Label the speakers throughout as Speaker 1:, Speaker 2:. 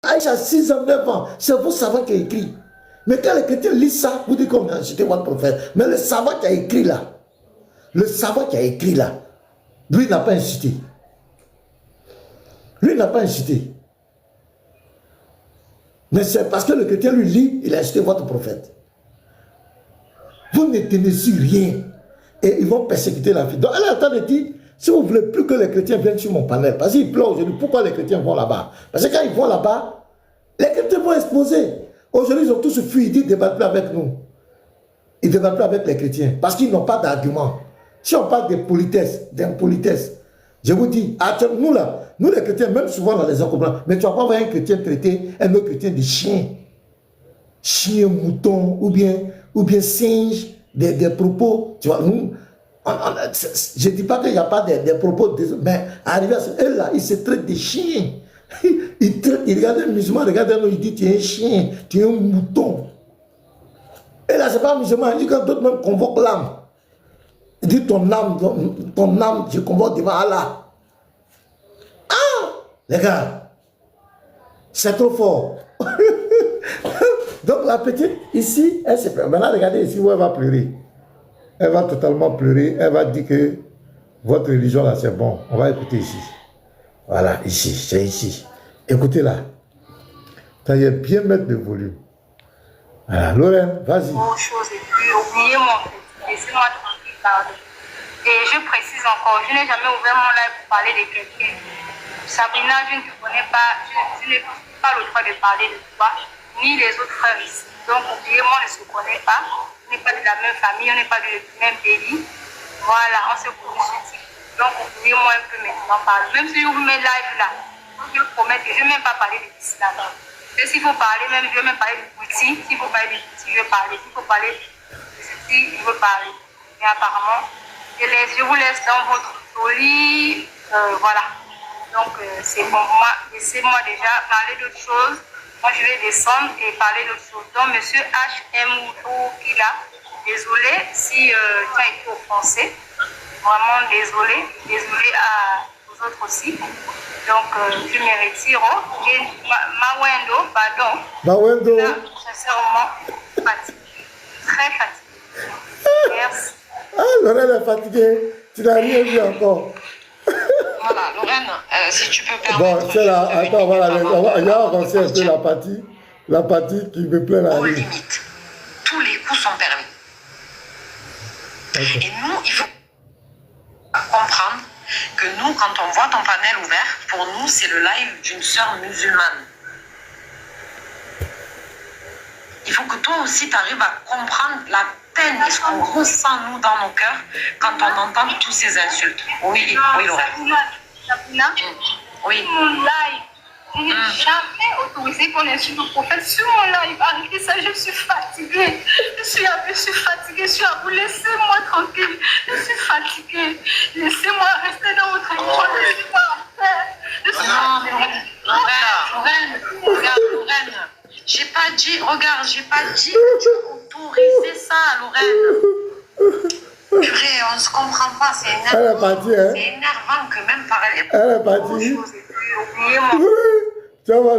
Speaker 1: Aïcha, 6 ans, 9 ans, c'est vos savants qui a écrit. Mais quand les chrétiens lisent ça, vous dites qu'on a acheté votre prophète. Mais le savant qui a écrit là, le savant qui a écrit là, lui n'a pas incité. Lui n'a pas incité. Mais c'est parce que le chrétien lui lit, il a acheté votre prophète. Vous ne tenez sur rien. Et ils vont persécuter la vie. Donc elle est en train de dire, si vous ne voulez plus que les chrétiens viennent sur mon panel, parce qu'ils pleurent aujourd'hui, pourquoi les chrétiens vont là-bas? Parce que quand ils vont là-bas, les chrétiens vont exploser. Aujourd'hui, ils ont tous fui, ils disent, ne débattent plus avec nous. Ils ne débattent plus avec les chrétiens, parce qu'ils n'ont pas d'argument. Si on parle de politesse, d'impolitesse, je vous dis, nous là, nous les chrétiens, même souvent dans les encombrants, mais tu ne vas pas voir un chrétien traiter un autre chrétien de chien. Chien, mouton, ou bien singe, des propos, tu vois, nous, je ne dis pas qu'il n'y a pas des propos, mais arrivé à ce là, il se traite de chien. Il regarde un musulman, regarde un autre, il dit tu es un chien, tu es un mouton. Et là, ce n'est pas un musulman, il dit quand d'autres même convoquent l'âme. Il dit ton âme, je convoque devant Allah. Ah, les gars, c'est trop fort. Donc la petite, ici, elle se pleure. Maintenant, regardez ici où elle va pleurer. Elle va totalement pleurer. Elle va dire que votre religion là, c'est bon. On va écouter ici. Voilà, ici, c'est ici. Écoutez là. Ça y est, bien mettre le volume. Voilà, Lorraine, vas-y.
Speaker 2: Chose et puis oubliez mon fait. Laissez-moi tranquille, pardon. Et je précise encore, je n'ai jamais ouvert mon live pour parler de quelqu'un. Sabrina, je ne te connais pas, je n'ai pas le droit de parler de toi, ni les autres frères ici. Donc, oubliez-moi, on ne se connaît pas. On n'est pas de la même famille, on n'est pas du même pays. Voilà, on se connaît ce type. Donc, oubliez-moi un peu maintenant parler. Même si je vous mets live là, je vous promets que je ne vais même pas parler de l'islam. Et s'il faut parler, même, je vais même parler du Bouti. S'il faut parler du Bouti, je vais parler. S'il faut parler de ceci, je veux parler. Mais apparemment, je vous laisse dans votre folie. Voilà. Donc, c'est bon. Moi, laissez-moi déjà parler d'autre chose. Moi, je vais descendre et parler d'autre chose. Donc, monsieur HM Kila, désolé si tu as été offensé. Vraiment désolé. Désolé aux autres aussi. Donc, je me retire. Et Mawendo, pardon.
Speaker 1: Mawendo.
Speaker 2: Là, sincèrement, fatigué. Très fatigué. Merci.
Speaker 1: Ah, Lorraine est fatiguée. Tu n'as rien vu encore.
Speaker 3: Voilà, Lorraine, si tu peux permettre...
Speaker 1: Bon, c'est là, attends, voilà, on va avancer un peu la partie qui me plaît là.
Speaker 3: Aux limites. Tous les coups sont permis. Okay. Et nous, il faut comprendre que nous, quand on voit ton panel ouvert, pour nous, c'est le live d'une sœur musulmane. Il faut que toi aussi, tu arrives à comprendre la peine et ce qu'on ressent, nous, dans nos cœurs, quand on entend toutes ces insultes. Oui, oui, Lorraine.
Speaker 2: Sabrina,
Speaker 3: oui.
Speaker 2: Mon live, je n'ai jamais autorisé qu'on insulte le prophète sur mon live. Arrêtez ça, je suis fatiguée. Je suis fatiguée, je suis à vous. Laissez-moi tranquille. Je suis fatiguée. Laissez-moi rester dans votre émission. Laissez-moi faire.
Speaker 3: Lorraine, regarde, Lorraine. J'ai pas dit que tu autorisais ça, Lorraine. Purée, on ne se comprend pas, c'est énervant.
Speaker 1: Elle est partie, hein?
Speaker 3: C'est énervant que même parler.
Speaker 1: Elle est partie. Tu vas voir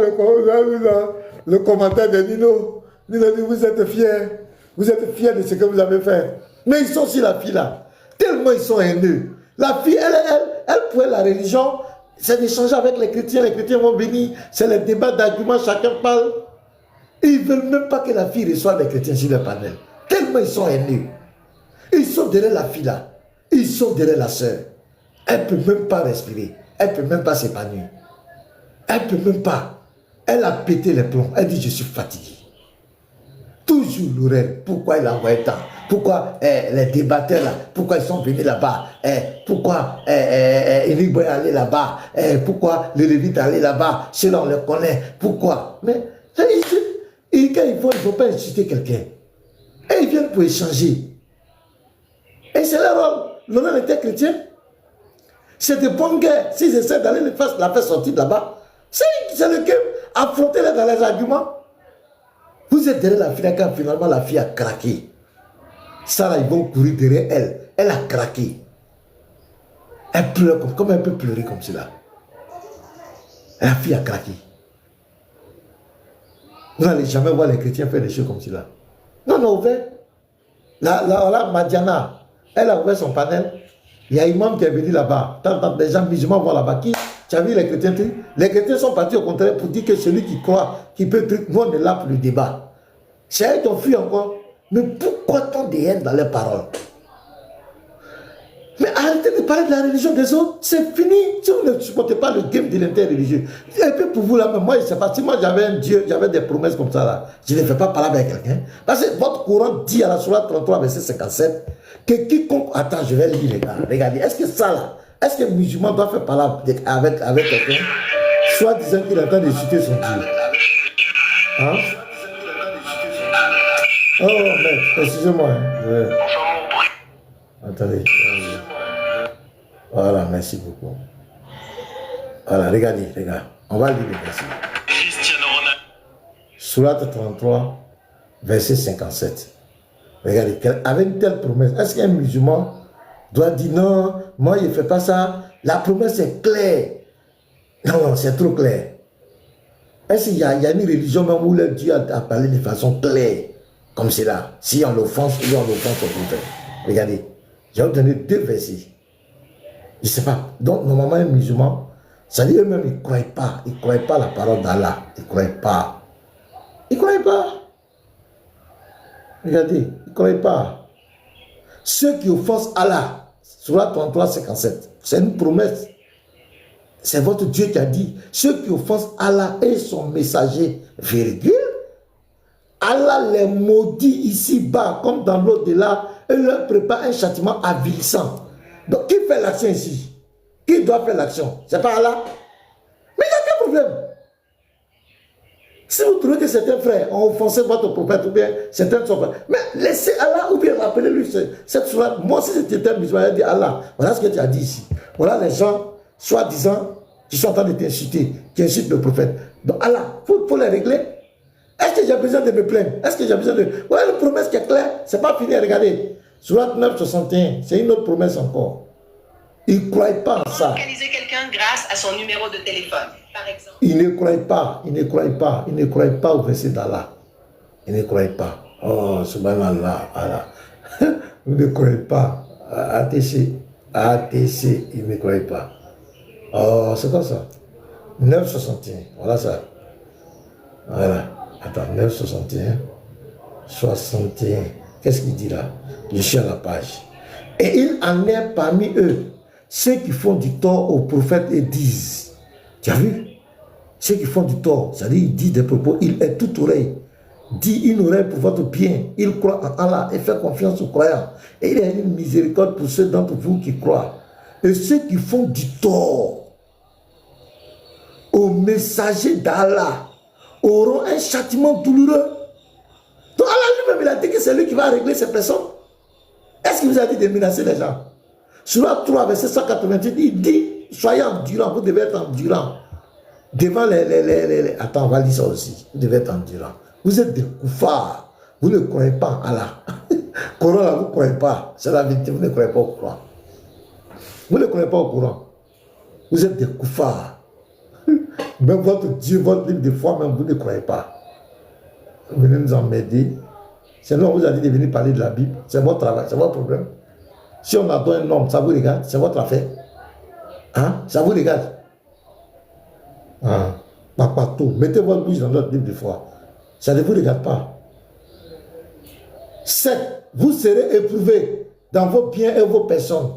Speaker 1: le commentaire de Nino. Nino dit, vous êtes fiers de ce que vous avez fait. Mais ils sont sur la fille là. Tellement ils sont haineux. La fille, elle pourrait la religion, c'est d'échanger avec les chrétiens vont venir, c'est le débat d'arguments, chacun parle. Et ils ne veulent même pas que la fille reçoive les chrétiens sur le panel. Tellement ils sont haineux. Ils sont derrière la fille là. Ils sont derrière la sœur. Elle ne peut même pas respirer. Elle ne peut même pas s'épanouir. Elle ne peut même pas. Elle a pété les plombs. Elle dit, je suis fatiguée. Toujours Lorraine. Pourquoi il a envoyé tant? Pourquoi les débatteurs là? Pourquoi ils sont venus là-bas? Pourquoi Eric Boy est allé là-bas? Pourquoi le Lévite est allé là-bas? Ceux-là on les connaît. Pourquoi? Mais quand ils ne faut pas insulter quelqu'un. Et ils viennent pour échanger. Et c'est leur rôle. Lorraine était chrétien. C'est de bonnes guerres. S'ils essaient d'aller la faire sortir de là-bas, c'est le cœur. Affrontez-les dans les arguments. Vous êtes derrière la fille quand finalement la fille a craqué. Ça là, ils vont courir derrière elle. Elle a craqué. Elle pleure comme elle peut pleurer comme cela. La fille a craqué. Vous n'allez jamais voir les chrétiens faire des choses comme cela. Non, on a ouvert. La Madiana, elle a ouvert son panel. Il y a un imam qui est venu là-bas. Tant des gens musulmans vont là-bas. Tu as vu les chrétiens? Les chrétiens sont partis au contraire pour dire que celui qui croit, qui peut truc, nous on est là pour le débat. C'est eux qui ont fui encore. Mais pourquoi tant de haine dans leurs paroles? Mais arrêtez de parler de la religion des autres, c'est fini. Si vous ne supportez pas le game de l'interreligieux, et puis pour vous là, moi je ne sais pas, si moi j'avais un Dieu, j'avais des promesses comme ça là, je ne fais pas parler avec quelqu'un. Parce que votre courant dit à la Sourate 33, verset 57, que quiconque, attends, je vais lire les gars, regardez, est-ce que ça là, est-ce que le musulman doit faire parler avec quelqu'un, soit disant qu'il est en train de citer son Dieu? Hein? Oh, mais, excusez-moi. Hein. Attendez. Voilà, merci beaucoup. Voilà, regardez, regarde. On va lire le verset. Sourate 33, verset 57. Regardez, avec une telle promesse, est-ce qu'un musulman doit dire non, moi je ne fais pas ça? La promesse est claire. Non, c'est trop clair. Est-ce qu'il y a une religion même où le Dieu a parlé de façon claire, comme cela, si on l'offense ou on l'offense au prophète? Regardez, je vais vous donner 2 versets. Je ne sais pas. Donc, normalement, les musulmans, ça dit eux-mêmes, ils ne croient pas. Ils ne croient pas la parole d'Allah. Ils ne croient pas. Ils ne croient pas. Regardez, ils ne croient pas. Ceux qui offensent Allah, Sourate 33, 57, c'est une promesse. C'est votre Dieu qui a dit, ceux qui offensent Allah et son messager, virgule, Allah les maudit ici-bas, comme dans l'au-delà, et leur prépare un châtiment avilissant. Donc, qui fait l'action ici? Qui doit faire l'action? C'est pas Allah? Mais il n'y a aucun problème. Si vous trouvez que certains frères ont offensé votre prophète, ou bien certains sont frères, mais laissez Allah, ou bien rappelez-lui cette sourate. Moi, si c'était un musulman, il dit Allah, voilà ce que tu as dit ici. Voilà les gens, soi-disant, qui sont en train de t'insulter, qui insultent le prophète. Donc Allah, il faut les régler. Est-ce que j'ai besoin de me plaindre? Est-ce que j'ai besoin de... Voilà une promesse qui est claire, c'est pas fini, regardez. Sourate 9, 61, c'est une autre promesse encore. Ils ne croient pas en ça.
Speaker 3: Localiser quelqu'un grâce à son numéro de téléphone, par exemple.
Speaker 1: Ils ne croient pas, ils ne croient pas, ils ne croient pas au verset d'Allah. Ils ne croient pas. Oh, subhanallah, Allah. Ils ne croient pas. ATC, ils ne croient pas. Oh, c'est quoi ça? 9,61, voilà ça. Voilà. Attends, 9,61. 61. Qu'est-ce qu'il dit là? Je suis à la page. Et il en est parmi eux ceux qui font du tort aux prophètes et disent. Tu as vu? Ceux qui font du tort, c'est-à-dire il dit des propos, il est toute oreille. Dit une oreille pour votre bien. Il croit en Allah et fait confiance aux croyants. Et il y a une miséricorde pour ceux d'entre vous qui croient. Et ceux qui font du tort aux messagers d'Allah auront un châtiment douloureux. Donc Allah lui-même, il a dit que c'est lui qui va régler ces personnes. Est-ce qu'il vous a dit de menacer les gens? Sur 3, verset 188, il dit, soyez endurants, vous devez être endurants. Devant les... Attends, on va lire ça aussi. Vous devez être endurants. Vous êtes des koufars. Vous ne croyez pas en Allah. Coran, là, vous ne croyez pas. C'est la vérité, vous ne croyez pas au Coran. Vous ne croyez pas au Coran. Vous êtes des koufars. Même votre Dieu, votre livre de foi, même vous ne croyez pas. Vous venez nous emmerder. C'est nous, on vous a dit de venir parler de la Bible. C'est votre travail, c'est votre problème. Si on adore un homme, ça vous regarde, c'est votre affaire. Hein? Ça vous regarde. Ah, pas partout. Mettez votre bouche dans notre livre de foi. Ça ne vous regarde pas. 7. Vous serez éprouvés dans vos biens et vos personnes.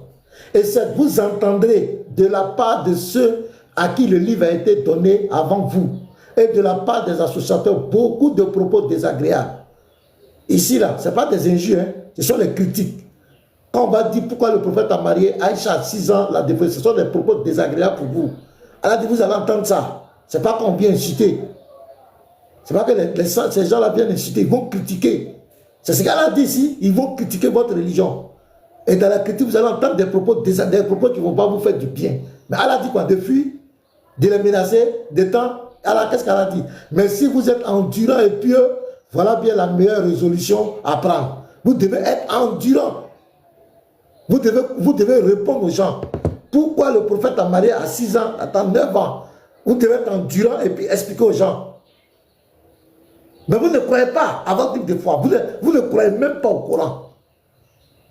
Speaker 1: Et 7. Vous entendrez de la part de ceux à qui le livre a été donné avant vous et de la part des associateurs beaucoup de propos désagréables. Ici, là, ce n'est pas des injures, hein, ce sont les critiques. Quand on va dire pourquoi le prophète a marié Aïcha à 6 ans, la défense, ce sont des propos désagréables pour vous. Elle a dit, vous allez entendre ça. Ce n'est pas qu'on vient insulter. Ce n'est pas que ces gens-là viennent insulter, ils vont critiquer. C'est ce qu'elle a dit ici, ils vont critiquer votre religion. Et dans la critique, vous allez entendre des propos qui ne vont pas vous faire du bien. Mais elle a dit quoi? De fuir, de les menacer, de temps. Alors, qu'est-ce qu'elle a dit? Mais si vous êtes endurant et pieux, voilà bien la meilleure résolution à prendre. Vous devez être endurant. Vous devez répondre aux gens. Pourquoi le prophète a marié à 6 ans, attends 9 ans? Vous devez être endurant et puis expliquer aux gens. Mais vous ne croyez pas à votre type de foi. Vous ne croyez même pas au Coran.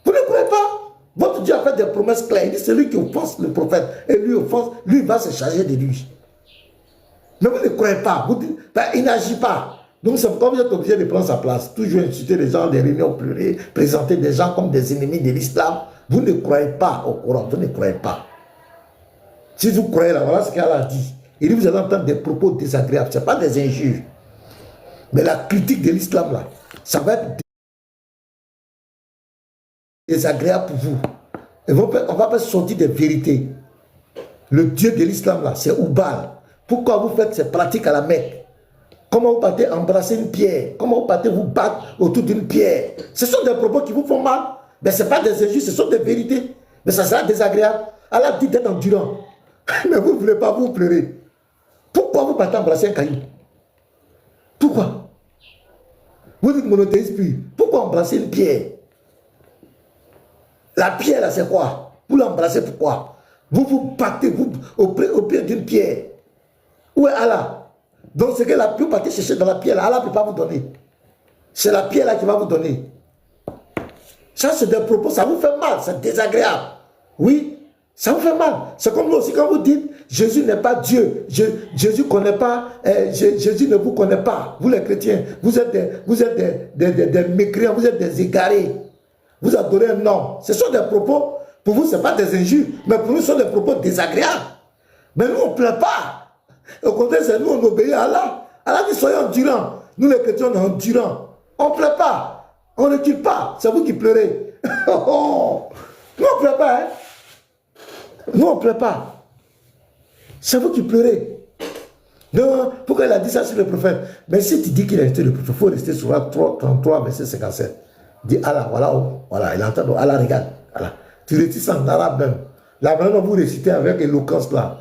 Speaker 1: Vous ne croyez pas. Votre Dieu a fait des promesses claires. Il dit celui qui offense le prophète et lui offense, lui va se charger de lui. Mais vous ne croyez pas. Vous dites, ben, il n'agit pas. Donc c'est pourquoi vous êtes obligé de prendre sa place. Toujours insulter les gens, les réunions pleurer, présenter des gens comme des ennemis de l'islam. Vous ne croyez pas au Coran. Vous ne croyez pas. Si vous croyez là, voilà ce qu'Allah dit. Il dit vous allez entendre des propos désagréables. Ce n'est pas des injures. Mais la critique de l'islam là, ça va être désagréable pour vous. Et on va pas sortir des vérités. Le Dieu de l'islam là, c'est Oubal. Pourquoi vous faites ces pratiques à la Mecque? Comment vous partez embrasser une pierre? Comment vous partez vous battre autour d'une pierre? Ce sont des propos qui vous font mal. Mais ce n'est pas des injures, ce sont des vérités. Mais ça sera désagréable. Allah dit d'être endurant. Mais vous ne voulez pas vous pleurer. Pourquoi vous partez embrasser un caillou? Pourquoi? Vous dites monothéisme puis. Pourquoi embrasser une pierre? La pierre là c'est quoi? Vous l'embrassez pourquoi? Vous vous battez au pied d'une pierre. Où est Allah? Donc ce que la pierre, vous partez chercher dans la pierre là, Allah ne peut pas vous donner. C'est la pierre là qui va vous donner. Ça c'est des propos, ça vous fait mal, c'est désagréable. Oui, ça vous fait mal. C'est comme nous aussi quand vous dites Jésus n'est pas Dieu, Jésus connaît pas, Jésus ne vous connaît pas. Vous les chrétiens, vous êtes des mécréants, vous êtes des égarés. Vous adorez un homme. Ce sont des propos, pour vous ce n'est pas des injures, mais pour nous ce sont des propos désagréables. Mais nous on ne plaît pas. Au contraire, c'est nous on obéit à Allah. Allah dit soyez endurants. Nous les chrétiens on est endurants. On ne plaît pas. On ne tue pas. C'est vous qui pleurez. Nous on ne plaît pas. Hein? Nous on ne plaît pas. C'est vous qui pleurez. Donc, pourquoi il a dit ça sur le prophète? Mais si tu dis qu'il a été le prophète, il faut rester sur la 33, verset 57. Dit Allah, voilà, voilà, il entend, Allah regarde. Allah. Tu récites ça en arabe même. Là, maintenant, vous récitez avec éloquence là.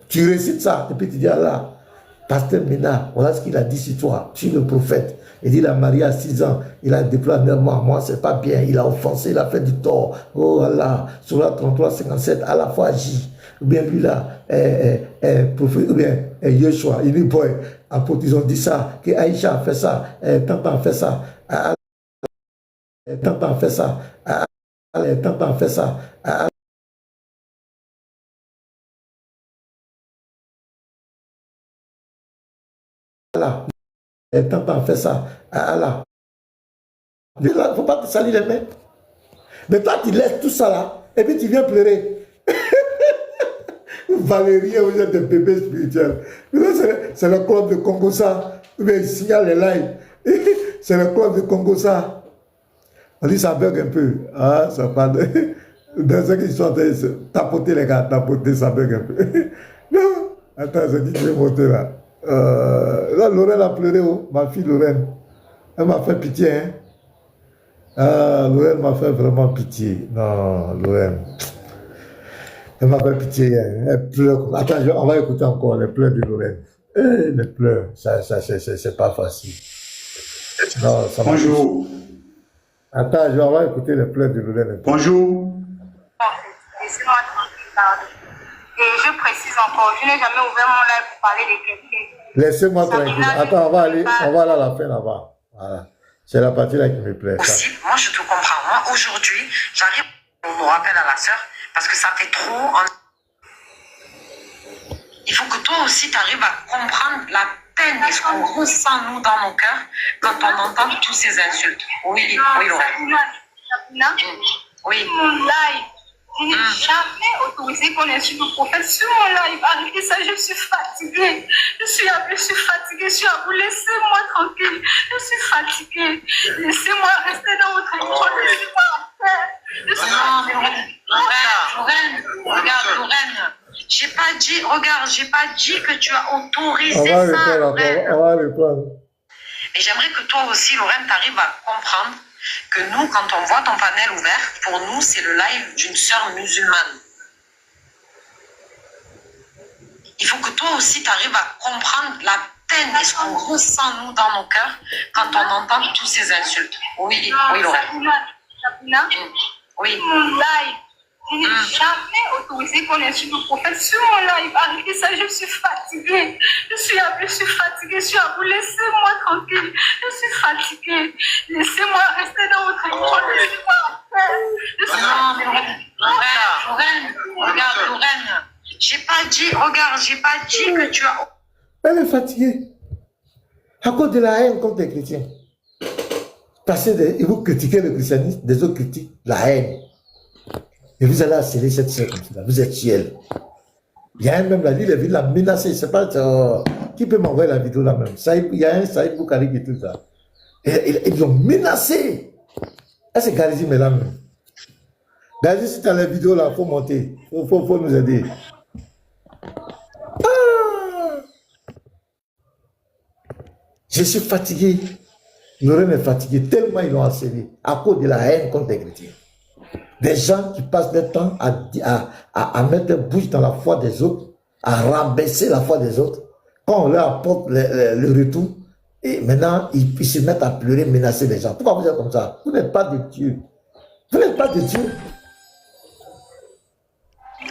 Speaker 1: Tu récites ça, et puis tu dis Allah, Pasteur Ménard, voilà ce qu'il a dit sur toi, tu es le prophète. Il dit, il a marié à 6 ans, il a déployé 9 mois, moi c'est pas bien, il a offensé, il a fait du tort. Oh Allah, sur la 33, 57, à la fois agit. Ou bien lui là, prophète, ou bien Yeshua, il dit, boy, apôtre, ils ont dit ça, que Aïcha a fait ça, Tanta a fait ça, Tanta a fait ça, Tanta a fait ça, Allah, Tanta a fait ça, Allah. Il ne faut pas te salir les mains. Mais toi, tu laisses tout ça là, et puis tu viens pleurer. Valérie, vous êtes un bébé spirituel. C'est le club de Congo ça. Il signale les lives. C'est le club de Congo ça. On dit ça bug un peu. Ah, ça parle. Dans ceux qui sont en train de se tapoter les gars, tapoter, ça bug un peu. Non, attends, c'est qui est monté là. Là, Lorraine a pleuré, oh, ma fille Lorraine. Elle m'a fait pitié, hein. Ah, Lorraine m'a fait vraiment pitié. Non, Lorraine. Elle m'a fait pitié. Hein. Elle pleure. Attends, on va écouter encore les pleurs de Lorraine. Les pleurs, ça c'est pas facile. Non, ça
Speaker 4: Bonjour.
Speaker 1: Attends, on va écouter les pleurs de Lorraine.
Speaker 4: Bonjour.
Speaker 2: Laissez-moi tranquille, pardon. Et je précise encore, je n'ai jamais ouvert mon live pour parler de quelqu'un.
Speaker 1: Laissez-moi tranquille. Attends, on va aller à la fin là-bas. Voilà. C'est la partie là qui me plaît.
Speaker 3: Aussi, moi je te comprends. Moi aujourd'hui, j'arrive, on me rappelle à la sœur, parce que ça fait trop. Il faut que toi aussi tu arrives à comprendre la peine et ce qu'on ressent nous dans nos cœurs quand on entend toutes ces insultes. Oui, oui, Lorraine. Oui.
Speaker 2: Mon live, je n'ai jamais autorisé qu'on insulte le prophète sur mon live. Arrêtez ça, je suis fatiguée. Je suis fatiguée, je suis à vous. Laissez-moi tranquille. Je suis fatiguée. Laissez-moi rester dans votre émission. Laissez-moi en paix.
Speaker 3: Lorraine, regarde, Lorraine. J'ai pas dit, regarde, j'ai pas dit que tu as autorisé ça, Lorraine.
Speaker 1: On va reprendre.
Speaker 3: Mais j'aimerais que toi aussi, Lorraine, tu arrives à comprendre que nous, quand on voit ton panel ouvert, pour nous, c'est le live d'une sœur musulmane. Il faut que toi aussi, tu arrives à comprendre la peine et ce qu'on ressent, nous, dans nos cœurs, quand on entend toutes ces insultes. Oui, oui, Lorraine.
Speaker 2: Sabina,
Speaker 3: Oui.
Speaker 2: mon live, Je n'ai jamais autorisé qu'on insulte le prophète sur mon live. Arrêtez ça, je suis fatiguée. Je suis fatiguée, je suis à vous. Laissez-moi tranquille. Je suis fatiguée. Laissez-moi rester dans votre école. Laissez-moi faire. Je suis
Speaker 3: Lorraine, regarde, Lorraine. J'ai pas dit que tu as...
Speaker 1: Elle est fatiguée. À cause de la haine contre les chrétiens. Parce que vous critiquez le christianisme, des autres critiquent la haine. Et vous allez accélérer cette sœur comme ça. Vous êtes ciel. Il y a un même là, il l'a menacé. Je ne sais pas qui peut m'envoyer la vidéo là même. Il y a un Saïd Boukari qui est tout ça. Et ils l'ont menacé. C'est Garizi, mais là même. Garizi, si tu as la vidéo là, il faut monter. Il faut nous aider. Je suis fatigué. Lorraine est fatiguée. Tellement ils l'ont harcelé. À cause de la haine contre les chrétiens. Des gens qui passent leur temps à mettre leur bouche dans la foi des autres, à rabaisser la foi des autres. Quand on leur apporte le retour, et maintenant ils se mettent à pleurer, menacer les gens. Pourquoi vous êtes comme ça? Vous n'êtes pas de Dieu. Vous n'êtes pas de Dieu.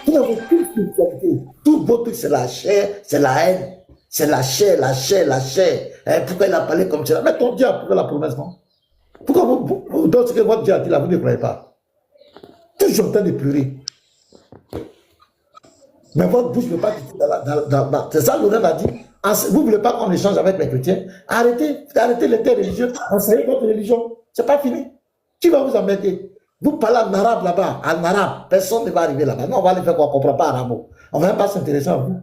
Speaker 1: Vous n'avez aucune spiritualité. Tout votre truc, c'est la chair, c'est la haine. C'est la chair, la chair, la chair. Pourquoi il a parlé comme ça? Mais ton Dieu a prouvé la promesse, non? Pourquoi vous dans ce que votre Dieu a dit là, vous ne croyez pas? Toujours en train de pleurer. Mais votre bouche ne veut pas dire. C'est ça, Lorraine a dit. Vous ne voulez pas qu'on échange avec les chrétiens? Arrêtez l'interreligieux. Enseignez votre religion. C'est pas fini. Qui va vous embêter? Vous parlez en arabe là-bas, en arabe. Personne ne va arriver là-bas. Non, on va aller faire quoi? On ne comprend pas arabe. On ne va même pas s'intéresser à vous.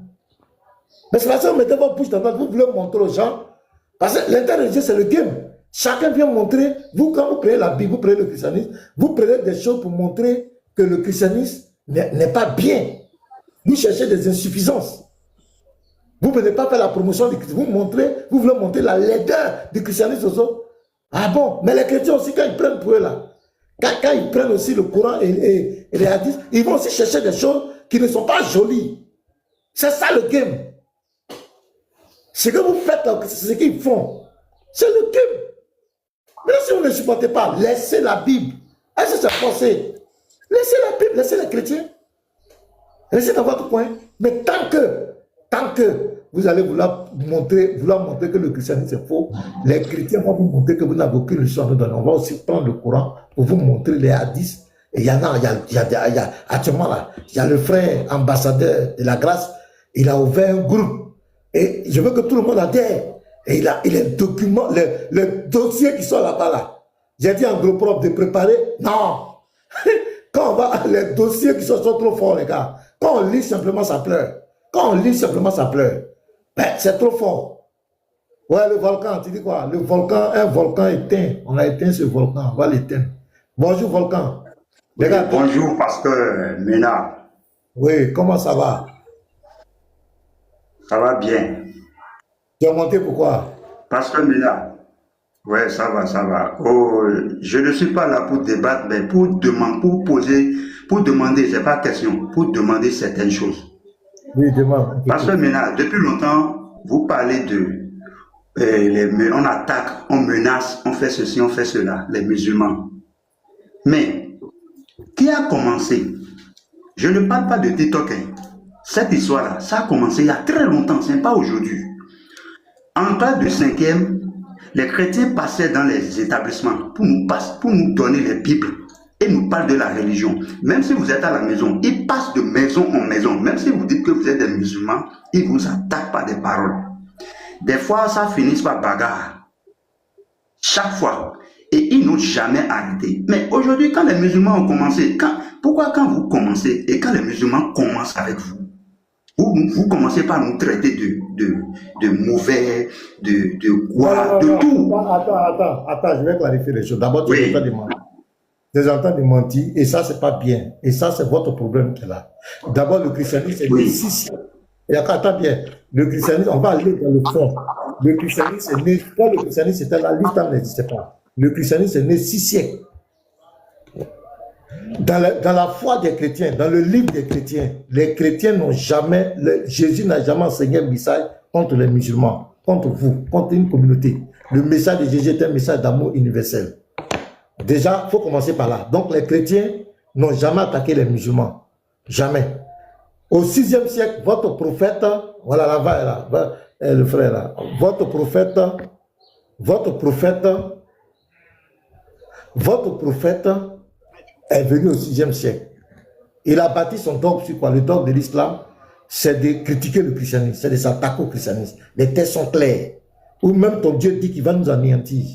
Speaker 1: Mais c'est parce que vous mettez votre bouche dans votre, vous voulez montrer aux gens. Parce que l'interreligieux, c'est le game. Chacun vient montrer, vous, quand vous prenez la Bible, vous prenez le christianisme, vous prenez des choses pour montrer que le christianisme n'est pas bien. Vous cherchez des insuffisances. Vous ne venez pas faire la promotion du christianisme. Vous voulez montrer la laideur du christianisme aux autres. Ah bon? Mais les chrétiens aussi, quand ils prennent pour eux là, quand ils prennent aussi le Coran et les hadiths, ils vont aussi chercher des choses qui ne sont pas jolies. C'est ça le game. Ce que vous faites, c'est ce qu'ils font. C'est le game. Mais si vous ne supportez pas, laissez la Bible. Est-ce que c'est forcé? Laissez la Bible, laissez les chrétiens. Restez dans votre coin. Mais tant que vous allez vouloir montrer que le christianisme est faux, les chrétiens vont vous montrer que vous n'avez aucune leçon à nous donner. On va aussi prendre le Coran pour vous montrer les hadiths. Et il y a actuellement là, il y a le frère ambassadeur de la grâce, il a ouvert un groupe. Et je veux que tout le monde adhère. Et il a les documents, les dossiers qui sont là-bas là. J'ai dit en gros propre de préparer. Non. Quand on va, les dossiers qui sont trop forts, les gars. Quand on lit simplement, ça pleure. Quand on lit simplement, ça pleure. Ben, c'est trop fort. Ouais, le volcan, tu dis quoi? Le volcan, un volcan éteint. On a éteint ce volcan, on va l'éteindre. Bonjour, volcan.
Speaker 4: Oui, bonjour, pasteur Mena.
Speaker 1: Oui, comment ça va?
Speaker 4: Ça va bien.
Speaker 1: Tu as monté pourquoi?
Speaker 4: Pasteur Mena. Oui, ça va, ça va. Oh, je ne suis pas là pour débattre, mais pour demander, c'est pas question, pour demander certaines choses.
Speaker 1: Oui, demande.
Speaker 4: Pasteur Mena, depuis longtemps, vous parlez de on attaque, on menace, on fait ceci, on fait cela, les musulmans. Mais, qui a commencé? Je ne parle pas de TikTok. Cette histoire-là, ça a commencé il y a très longtemps, ce n'est pas aujourd'hui. En classe de 5e, les chrétiens passaient dans les établissements pour nous donner les Bibles et nous parlent de la religion. Même si vous êtes à la maison, ils passent de maison en maison. Même si vous dites que vous êtes des musulmans, ils vous attaquent par des paroles. Des fois, ça finit par bagarre. Chaque fois. Et ils n'ont jamais arrêté. Mais aujourd'hui, quand les musulmans ont commencé, pourquoi quand vous commencez et quand les musulmans commencent avec vous, vous commencez par nous traiter de mauvais, de quoi, de tout.
Speaker 1: Attends, je vais clarifier les choses. D'abord, tu es en train de mentir. Tu es en train de mentir et ça, c'est pas bien. Et ça, c'est votre problème qui est là. D'abord, le christianisme, c'est né 6 siècles. Et attends bien, le christianisme, on va aller dans le fond. Le christianisme est né, quand le christianisme était là, l'islam n'existait pas. Le christianisme est né 6 siècles. Dans la foi des chrétiens, dans le livre des chrétiens, les chrétiens n'ont jamais, Jésus n'a jamais enseigné un message contre les musulmans, contre vous, contre une communauté. Le message de Jésus est un message d'amour universel. Déjà, il faut commencer par là. Donc les chrétiens n'ont jamais attaqué les musulmans. Jamais. Au 6e siècle, votre prophète, voilà là-bas, là, le frère là, votre prophète est venu au 6e siècle. Il a bâti son dogme sur quoi? Le dogme de l'islam, c'est de critiquer le christianisme, c'est de s'attaquer au christianisme. Les textes sont clairs. Ou même ton Dieu dit qu'il va nous anéantir.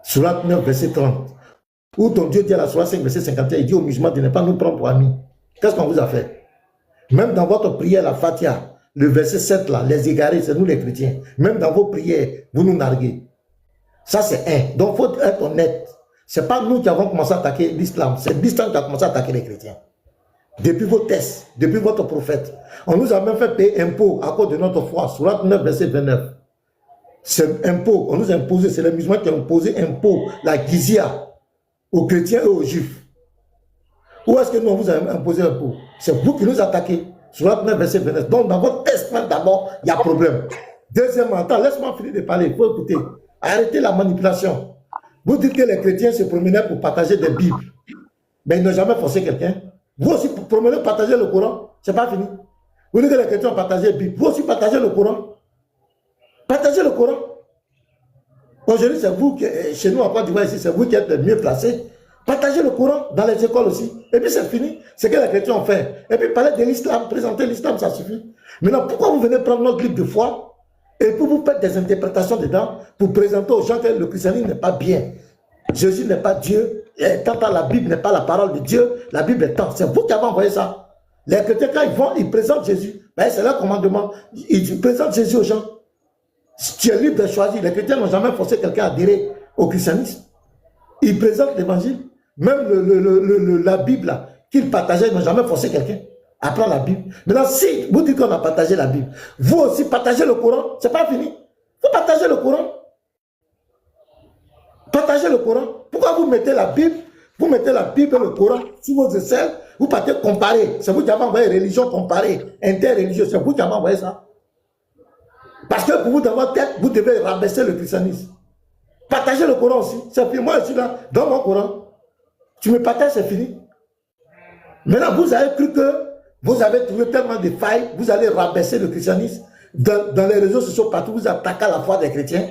Speaker 1: Sourate 9, verset 30. Ou ton Dieu dit à la Sourate 5, verset 51, il dit aux musulmans de ne pas nous prendre pour amis. Qu'est-ce qu'on vous a fait? Même dans votre prière, la Fatiha, le verset 7 là, les égarés, c'est nous les chrétiens. Même dans vos prières, vous nous narguez. Ça c'est un. Donc il faut être honnête. Ce n'est pas nous qui avons commencé à attaquer l'islam, c'est l'islam qui a commencé à attaquer les chrétiens. Depuis vos tests, depuis votre prophète. On nous a même fait payer impôt à cause de notre foi. Sourate 9, verset 29. C'est impôt, on nous a imposé, c'est les musulmans qui ont imposé impôt, la gizya, aux chrétiens et aux juifs. Où est-ce que nous on vous a imposé l'impôt? C'est vous qui nous attaquez. Sourate 9, verset 29. Donc dans votre testament d'abord, il y a problème. Deuxièmement, attends, laisse-moi finir de parler, il faut écouter. Arrêtez la manipulation. Vous dites que les chrétiens se promenaient pour partager des Bibles. Mais ils n'ont jamais forcé quelqu'un. Vous aussi, pour promener, partager le Coran, c'est pas fini. Vous dites que les chrétiens ont partagé la Bible. Vous aussi, partagez le Coran. Partagez le Coran. Aujourd'hui, c'est vous qui, chez nous en Côte d'Ivoire ici, c'est vous qui êtes le mieux placés. Partagez le Coran dans les écoles aussi. Et puis c'est fini. C'est que les chrétiens ont fait. Et puis parler de l'islam, présenter l'islam, ça suffit. Maintenant, pourquoi vous venez prendre notre livre de foi et pour vous faire des interprétations dedans, pour présenter aux gens que le christianisme n'est pas bien. Jésus n'est pas Dieu. Et tant la Bible n'est pas la parole de Dieu, la Bible est tant. C'est vous qui avez envoyé ça. Les chrétiens, quand ils vont, ils présentent Jésus. Ben, c'est leur commandement. Ils présentent Jésus aux gens. Tu es libre de choisir. Les chrétiens n'ont jamais forcé quelqu'un à adhérer au christianisme. Ils présentent l'évangile. Même la Bible qu'ils partageaient, ils n'ont jamais forcé quelqu'un à prendre la Bible. Maintenant, si vous dites qu'on a partagé la Bible, vous aussi partagez le Coran, c'est pas fini. Vous partagez le Coran. Partagez le Coran. Pourquoi vous mettez la Bible, vous mettez la Bible et le Coran sous vos aisselles, vous partez comparer. C'est vous qui avez envoyé religion comparée, interreligieuse, c'est vous qui avez envoyé ça. Parce que pour vous, dans votre tête, vous devez rabaisser le christianisme. Partagez le Coran aussi. C'est fini. Moi, je suis là, dans mon Coran. Tu me partages, c'est fini. Maintenant, vous avez cru que vous avez trouvé tellement de failles, vous allez rabaisser le christianisme. Dans les réseaux sociaux, partout, vous attaquez la foi des chrétiens.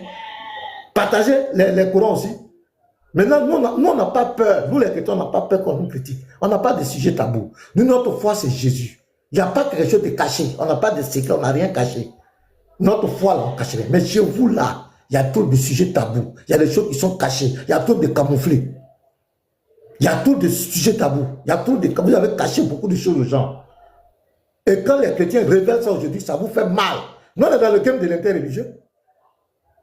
Speaker 1: Partagez les Corans aussi. Maintenant, nous, on n'a pas peur. Nous, les chrétiens, on n'a pas peur qu'on nous critique. On n'a pas de sujet tabou. Nous, notre foi, c'est Jésus. Il n'y a pas quelque chose de caché. On n'a pas de secret, on n'a rien caché. Notre foi, là, on cacherait. Mais chez vous, là, il y a trop de sujets tabous. Il y a des choses qui sont cachées. Il y a trop de camouflés. Il y a trop de sujets tabous. Il y a trop de... Vous avez caché beaucoup de choses aux gens. Et quand les chrétiens révèlent ça aujourd'hui, ça vous fait mal. Nous, on est dans le game de l'interreligieux.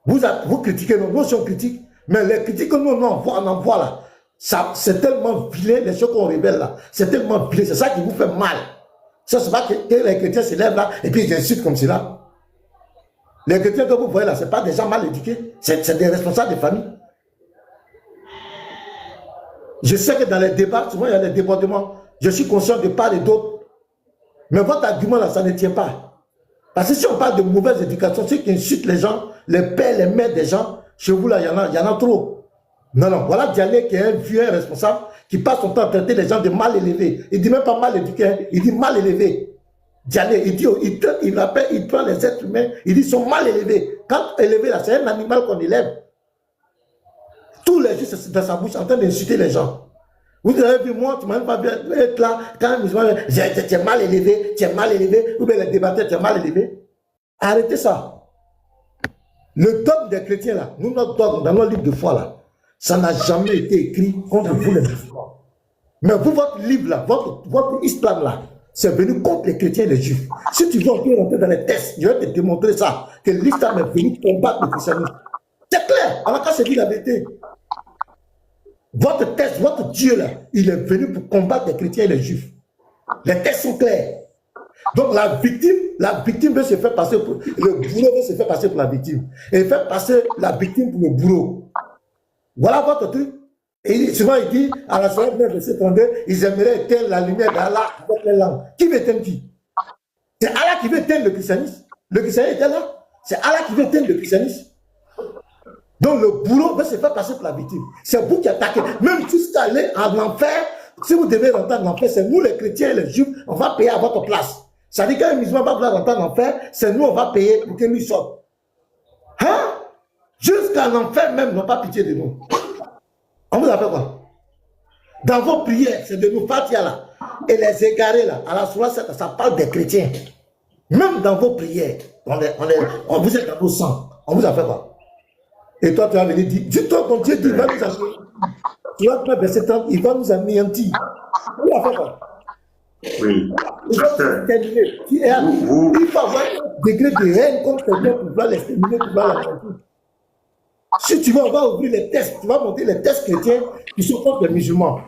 Speaker 1: Vous critiquez, nous aussi on critique. Mais les critiques que nous on envoie là, c'est tellement vilain, les choses qu'on révèle là. C'est tellement vilain, c'est ça qui vous fait mal. Ça, c'est pas que les chrétiens se lèvent là et puis ils insultent comme cela. Les chrétiens que vous voyez là, ce n'est pas des gens mal éduqués, c'est des responsables de famille. Je sais que dans les débats, souvent il y a des débordements. Je suis conscient de part et d'autre. Mais votre argument là, ça ne tient pas. Parce que si on parle de mauvaise éducation, ceux qui insultent les gens, les pères, les mères des gens, chez vous là, il y en a trop. Non, voilà Dialé qui est un vieux responsable, qui passe son temps à traiter les gens de mal élevés. Il dit même pas mal éduqués, il dit mal élevés. Dialé, il prend les êtres humains, il dit ils sont mal élevés. Quand élevé là, c'est un animal qu'on élève. Tous les jours, c'est dans sa bouche en train d'insulter les gens. Vous avez vu, moi, tu ne m'as pas bien être là, quand tu es mal élevé, ou bien les débatteurs, tu es mal élevé. Arrêtez ça. Le dogme des chrétiens, là, nous, notre dogme, dans notre livre de foi, là, ça n'a jamais été écrit contre vous, les musulmans. Mais vous, votre livre, là, votre islam, là, c'est venu contre les chrétiens et les juifs. Si tu veux rentrer dans les tests, je vais te démontrer ça, que l'islam est venu combattre le christianisme. C'est clair, on n'a qu'à se dire la vérité. Votre texte, votre Dieu là, il est venu pour combattre les chrétiens et les juifs. Les textes sont clairs. Donc la victime veut se faire passer pour... Le bourreau veut se faire passer pour la victime. Et faire passer la victime pour le bourreau. Voilà votre truc. Et souvent il dit, à la Sourate 9, verset 32, ils aimeraient éteindre la lumière d'Allah avec les langues. Qui veut éteindre qui? C'est Allah qui veut éteindre le christianisme. Le christianisme est là. C'est Allah qui veut éteindre le christianisme. Donc le bourreau veut se faire passer pour la victime. C'est vous qui attaquez. Même jusqu'à aller en enfer Si vous devez rentrer en enfer, c'est nous les chrétiens et les juifs, on va payer à votre place. Ça dit qu'un musulman va vouloir rentrer en enfer, c'est nous, on va payer pour que lui sorte. Hein? Jusqu'en enfer même, n'ont pas pitié de nous. On vous a fait quoi? Dans vos prières, c'est de nous Fatia là. Et les égarés là, à la sourate, ça parle des chrétiens. Même dans vos prières, vous êtes dans vos sangs. On vous a fait quoi? Et toi, tu vas venir dire, dis-toi ton Dieu dit, il va nous amener. Tu vas faire verset 30, il va nous anéantir. On vous a fait quoi?
Speaker 4: Oui.
Speaker 1: Il va terminer. Il faut avoir un degré de haine contre quelqu'un pour pouvoir l'exterminer, pour pouvoir l'anéantir. Si tu veux, on va ouvrir les tests. Tu vas monter les tests chrétiens qui sont contre les musulmans.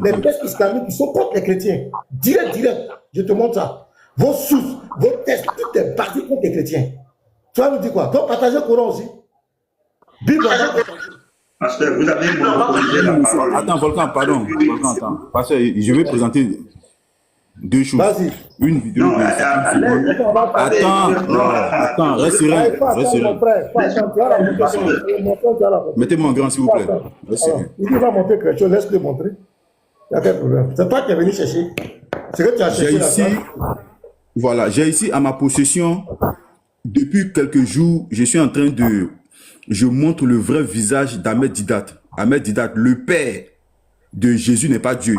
Speaker 1: Les tests islamiques qui sont contre les chrétiens. Direct. Je te montre ça. Vos sources, vos tests, tout est basé contre les chrétiens. Tu vas nous dire quoi? Donc, partagez le Coran aussi. Bible,
Speaker 4: Pasteur, vous avez monopolisé la parole.
Speaker 5: Attends, Volcan, pardon. Volcan, attends. Pasteur, je vais présenter deux choses.
Speaker 1: Vas-y.
Speaker 5: Une vidéo.
Speaker 4: Non,
Speaker 5: Attends, reste serein. Mettez-moi en grand, s'il vous plaît.
Speaker 1: Il va montrer quelque chose, laisse-le montrer. Il n'y a pas de problème. C'est toi qui es venu chercher. C'est que tu as cherché.
Speaker 5: J'ai ici à ma possession, depuis quelques jours, je montre le vrai visage d'Ahmed Didat. Ahmed Didat, le père de Jésus n'est pas Dieu.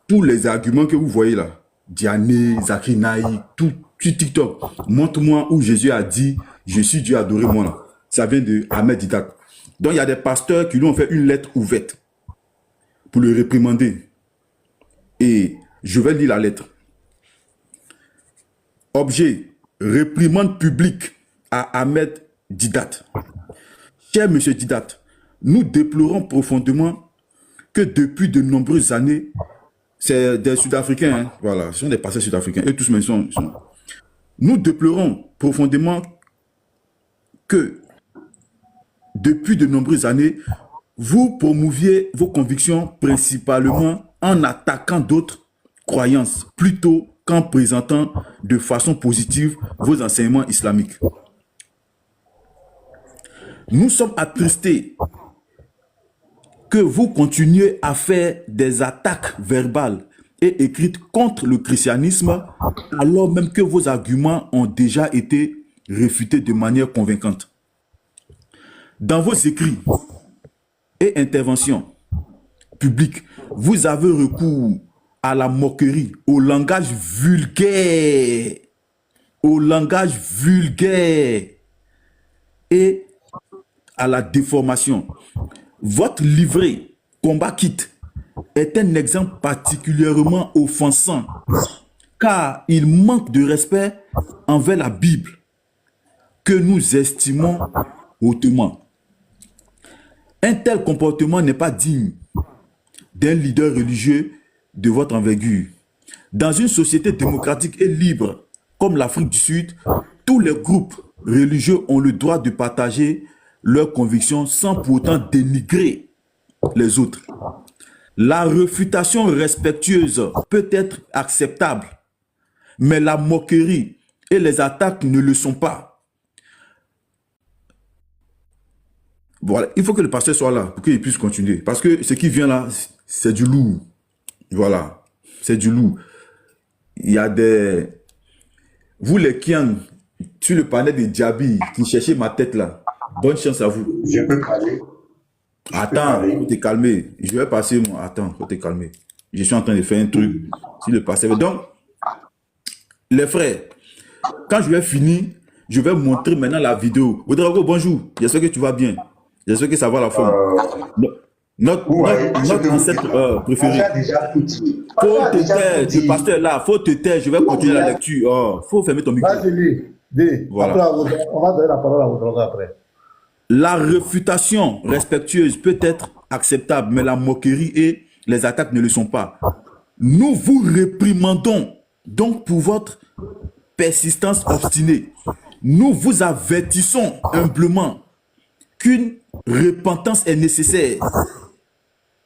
Speaker 5: Tous les arguments que vous voyez là, Diané, Zakri Naï, tout sur TikTok, montre-moi où Jésus a dit, je suis Dieu, adorez-moi là. Ça vient de Ahmed Didat. Donc il y a des pasteurs qui lui ont fait une lettre ouverte pour le réprimander. Et je vais lire la lettre. Objet, réprimande publique à Ahmed Didat. Cher monsieur Didat, nous déplorons profondément que depuis de nombreuses années, c'est des Sud-Africains, hein, voilà, ce sont des pasteurs sud-africains, eux tous, mais sont. Nous déplorons profondément que depuis de nombreuses années, vous promouviez vos convictions principalement en attaquant d'autres croyances, plutôt qu'en présentant de façon positive vos enseignements islamiques. Nous sommes attristés que vous continuez à faire des attaques verbales et écrites contre le christianisme, alors même que vos arguments ont déjà été réfutés de manière convaincante. Dans vos écrits et interventions publiques, vous avez recours à la moquerie, au langage vulgaire et à la déformation. Votre livret Combat Kit est un exemple particulièrement offensant car il manque de respect envers la Bible que nous estimons hautement. Un tel comportement n'est pas digne d'un leader religieux de votre envergure. Dans une société démocratique et libre comme l'Afrique du Sud, tous les groupes religieux ont le droit de partager leurs convictions sans pour autant dénigrer les autres. La réfutation respectueuse peut être acceptable, mais la moquerie et les attaques ne le sont pas. Voilà, il faut que le pasteur soit là pour qu'il puisse continuer. Parce que ce qui vient là, c'est du lourd. Voilà, c'est du lourd. Il y a des... Vous les Kian, sur le panel de Djabi, qui cherchez ma tête là, bonne chance à vous.
Speaker 4: Je peux parler.
Speaker 5: Attends, faut te calmer. Je vais passer, moi. Attends, faut te calmer. Je suis en train de faire un truc sur le passé. Donc, les frères, quand je vais finir, je vais montrer maintenant la vidéo. Ouedraogo, bonjour. J'espère que tu vas bien. J'espère que ça va la forme. Notre ancêtre préféré. Faut te taire, le pasteur là, faut te taire. Je vais continuer la lecture. Oh, faut fermer ton micro.
Speaker 1: Voilà. Après, on va donner la parole à Ouedraogo après.
Speaker 5: La réfutation respectueuse peut être acceptable, mais la moquerie et les attaques ne le sont pas. Nous vous réprimandons donc pour votre persistance obstinée. Nous vous avertissons humblement qu'une repentance est nécessaire.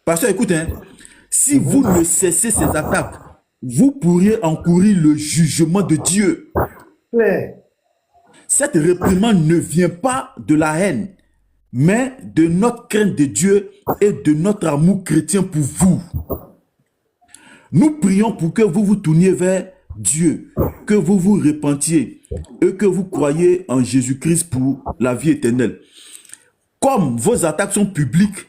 Speaker 5: Pasteur, écoute, hein, si vous ne cessez ces attaques, vous pourriez encourir le jugement de Dieu.
Speaker 1: Ouais.
Speaker 5: Cette réprimande ne vient pas de la haine, mais de notre crainte de Dieu et de notre amour chrétien pour vous. Nous prions pour que vous vous tourniez vers Dieu, que vous vous repentiez et que vous croyiez en Jésus-Christ pour la vie éternelle. Comme vos attaques sont publiques,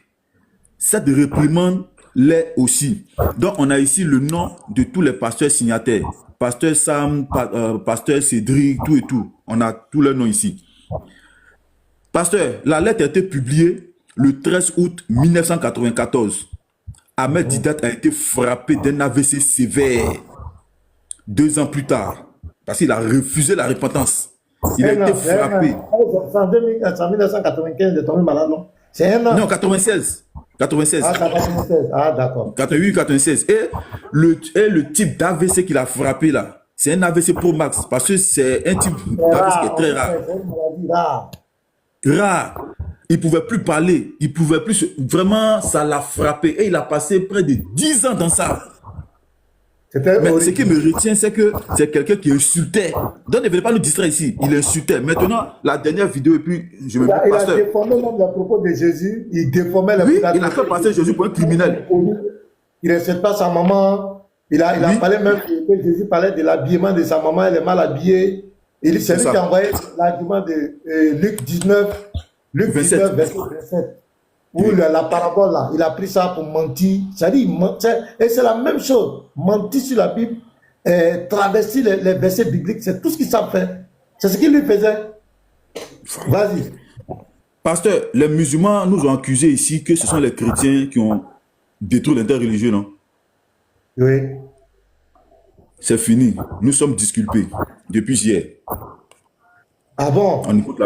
Speaker 5: cette réprimande l'est aussi. Donc, on a ici le nom de tous les pasteurs signataires. Pasteur Sam, pasteur Cédric, tout et tout. On a tous leurs noms ici. Pasteur, la lettre a été publiée le 13 août 1994. Ahmed Didat a été frappé d'un AVC sévère 2 ans plus tard, parce qu'il a refusé la repentance. Il a été frappé.
Speaker 1: C'est en 1995, il est tombé malade, non? C'est un an.
Speaker 5: Non, 96. 96.
Speaker 1: Ah, 96. Ah, d'accord.
Speaker 5: 88, 96. Et le type d'AVC qu'il a frappé là, c'est un AVC Pro Max, parce que c'est un type d'AVC qui est très rare.
Speaker 1: C'est une maladie rare.
Speaker 5: Rare. Il ne pouvait plus parler. Il pouvait plus. Vraiment, ça l'a frappé. Et il a passé près de 10 ans dans ça. Mais ce qui me retient, c'est que c'est quelqu'un qui insultait. Donc, ne venez pas nous distraire ici. Il insultait. Maintenant, la dernière vidéo, et puis je me dis,
Speaker 1: Il a
Speaker 5: pasteur.
Speaker 1: déformé même les propos de Jésus. Il déformait les
Speaker 5: Oui, il a fait passer Jésus pour un criminel.
Speaker 1: Il n'insulte pas sa maman. Il a parlé même que Jésus parlait de l'habillement de sa maman. Elle est mal habillée. C'est lui qui a envoyé l'argument de Luc 19. Luc 19, verset 27. Où la parabole là, il a pris ça pour mentir. Et c'est la même chose. Mentir sur la Bible, traverser les versets bibliques, c'est tout ce qu'il savent faire. C'est ce qu'il lui faisait. Vas-y.
Speaker 5: Pasteur, les musulmans nous ont accusés ici que ce sont les chrétiens qui ont détruit l'interreligieux, non?
Speaker 1: Oui.
Speaker 5: C'est fini. Nous sommes disculpés depuis hier.
Speaker 1: Ah bon?
Speaker 5: On écoute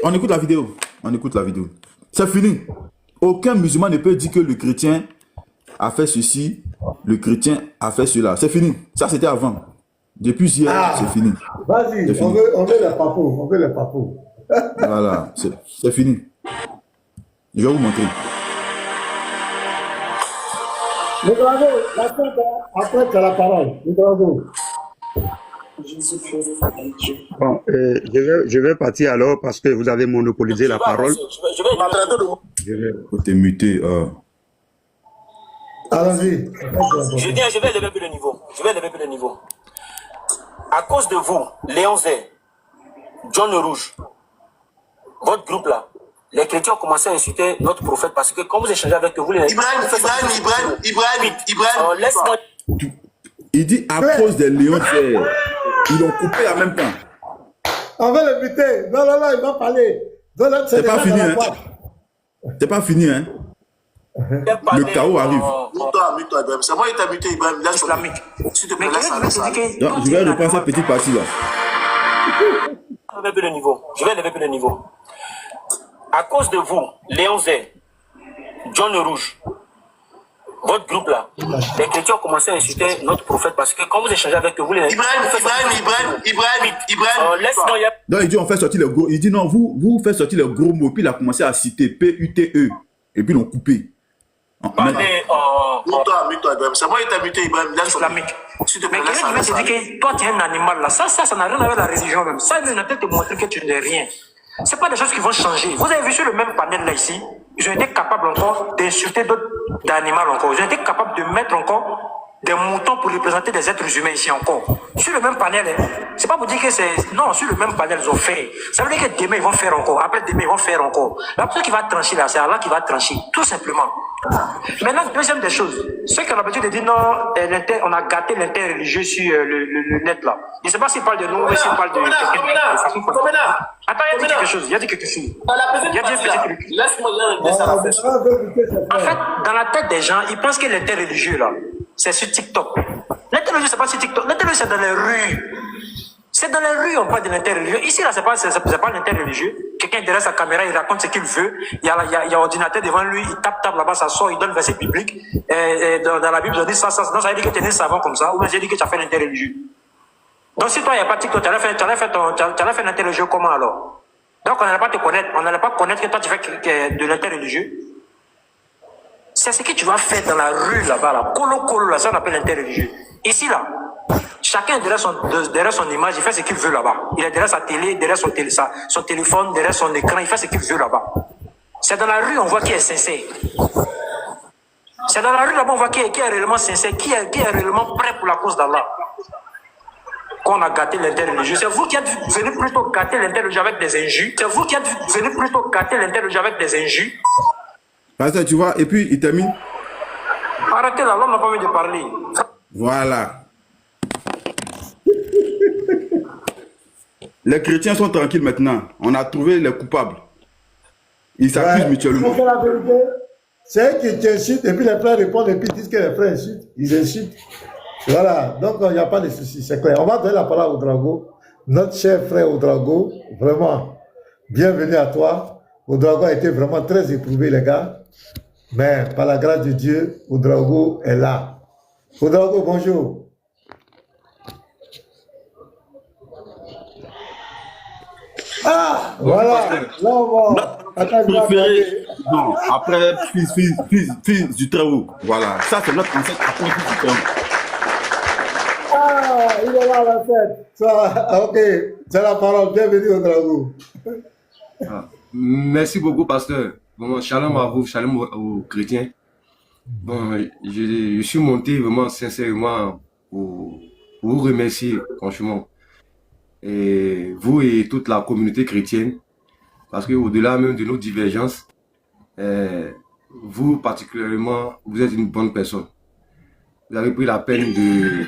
Speaker 5: on écoute la vidéo. On écoute la vidéo. C'est fini. Aucun musulman ne peut dire que le chrétien a fait ceci, le chrétien a fait cela. C'est fini. Ça, c'était avant. Depuis hier, c'est fini.
Speaker 1: Vas-y, on veut les papous. On veut les papous.
Speaker 5: Voilà, c'est fini. Je vais vous montrer.
Speaker 1: Le dragon, après tu as la parole. Le dragon.
Speaker 4: Bon, je vais partir alors parce que vous avez monopolisé la parole.
Speaker 5: Je vais te muter.
Speaker 1: Allons-y.
Speaker 6: Je vais lever plus le niveau. Je vais lever plus le niveau. À cause de vous, Léon Zé, John le Rouge, votre groupe là, les chrétiens ont commencé à insulter notre prophète parce que quand vous échangez avec vous, les
Speaker 3: Ibrahim.
Speaker 6: Laisse-moi.
Speaker 5: Il dit à cause des lions, ils l'ont coupé en même temps.
Speaker 1: On va le buter. Non, il va parler.
Speaker 5: C'est pas fini, hein. C'est pas fini, hein. Le chaos arrive.
Speaker 3: Mute-toi, Ibrahim. C'est moi qui t'ai muté, Ibrahim. Laisse islamique. S'il te plaît, laisse aller.
Speaker 5: Donc, je vais reprendre cette petite partie là.
Speaker 6: Je vais lever le niveau. Je vais lever plus le niveau. À cause de vous, Léon Zé, John le Rouge, votre groupe là, les chrétiens ont commencé à insulter notre prophète parce que quand vous échangez avec vous, les
Speaker 3: Ibrahim.
Speaker 6: laisse-moi.
Speaker 5: Donc il dit on fait sortir les gros. Il dit non, vous faites sortir les gros mots. Puis il a commencé à citer P-U-T-E. Et puis ils l'ont coupé.
Speaker 3: Mute-toi, Ibrahim. C'est moi qui t'ai muté, Ibrahim. Laisse islamique. S'il te plaît, laisse aller.
Speaker 7: Mais je vais te dire que toi tu es un animal là. Ça n'a rien à voir avec la religion même. Ça il peut te montrer que tu n'es rien. C'est pas des choses qui vont changer. Vous avez vu sur le même panel là ici, ils ont été capables encore d'insulter d'autres animaux encore. Ils ont été capables de mettre encore des moutons pour représenter des êtres humains ici encore. Sur le même panel, c'est pas pour dire que c'est... Non, sur le même panel, ils ont fait. Ça veut dire que demain, ils vont faire encore. Après demain, ils vont faire encore. La personne qui va trancher là, c'est Allah qui va trancher. Tout simplement. Maintenant, deuxième des choses. Ceux qui ont l'habitude de dire non, on a gâté l'interreligieux sur le net là. Je ne sais pas s'il parle de nous ou s'il parle de... Attends, il a dit quelque chose. Il a dit quelque chose. Il a dit un petit truc. En fait, dans la tête des gens, ils pensent que l'interreligieux là, c'est sur TikTok. L'interreligieux, c'est pas sur TikTok. L'interreligieux, c'est dans les rues. C'est dans les rues, on parle de l'interreligieux. Ici, là, c'est pas l'interreligieux. Quelqu'un derrière sa caméra, il raconte ce qu'il veut. Il y a ordinateur devant lui, il tape là-bas, ça sort, il donne verset biblique. Et dans la Bible, on dit ça. Non, ça veut dire que tu es né savant comme ça. Ou bien, ça veut dire que tu as fait l'interreligieux. Donc, si toi, il n'y a pas TikTok, tu as fait l'interreligieux comment alors? Donc, on n'allait pas te connaître. On n'allait pas connaître que toi, tu fais de l'interreligieux. C'est ce que tu vas faire dans la rue là-bas, là. Colo, là, ça on appelle l'interreligieux. Ici, là, chacun derrière son image, il fait ce qu'il veut là-bas. Il est derrière sa télé, derrière son téléphone, derrière son écran, il fait ce qu'il veut là-bas. C'est dans la rue on voit qui est sincère. C'est dans la rue là-bas on voit qui est réellement sincère, qui est réellement prêt pour la cause d'Allah. Qu'on a gâté l'interreligieux. C'est vous qui êtes venu plutôt gâter l'interreligieux avec des injures. C'est vous qui êtes venu plutôt gâter l'interreligieux avec des injures.
Speaker 5: Pasteur, tu vois, et puis il termine.
Speaker 7: Arrêtez là, l'homme n'a pas envie de parler.
Speaker 5: Voilà. Les chrétiens sont tranquilles maintenant. On a trouvé les coupables. Ils s'accusent mutuellement.
Speaker 1: C'est la vérité. C'est eux qui insultent et puis les frères répondent et puis ils disent que les frères insultent. Ils insultent. Voilà. Donc il n'y a pas de souci, c'est clair. On va donner la parole au Drago. Notre cher frère Ouedraogo, vraiment, bienvenue à toi. Ouedraogo a été vraiment très éprouvé, les gars. Mais par la grâce de Dieu, Ouedraogo est là. Ouedraogo, bonjour. Ah, voilà. Là, on va.
Speaker 5: Préféré, non, après fils du Très-Haut. Voilà, ça c'est notre ancêtre après fils du Très-Haut.
Speaker 1: Ah, il est là la fête. Ça, ok, c'est la parole. Bienvenue au Drago.
Speaker 8: Merci beaucoup, pasteur. Bon, shalom à vous, shalom aux chrétiens. Bon, je suis monté vraiment sincèrement pour vous remercier, franchement. Et vous et toute la communauté chrétienne, parce qu'au-delà même de nos divergences, vous particulièrement, vous êtes une bonne personne. Vous avez pris la peine de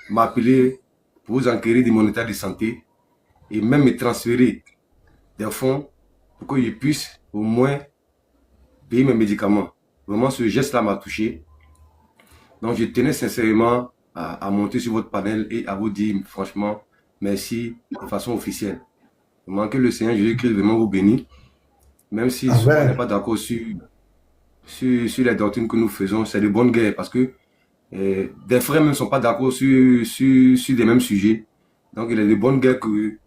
Speaker 8: m'appeler pour vous enquérir de mon état de santé et même me transférer des fonds pour que je puisse au moins payer mes médicaments. Vraiment, ce geste-là m'a touché. Donc, je tenais sincèrement à monter sur votre panel et à vous dire, franchement, merci de façon officielle. Vraiment que le Seigneur Jésus-Christ vraiment vous bénisse. Même si on n'est pas d'accord sur les doctrines que nous faisons, c'est de bonne guerre parce que des frères même ne sont pas d'accord sur des mêmes sujets. Donc, il est de bonne guerre que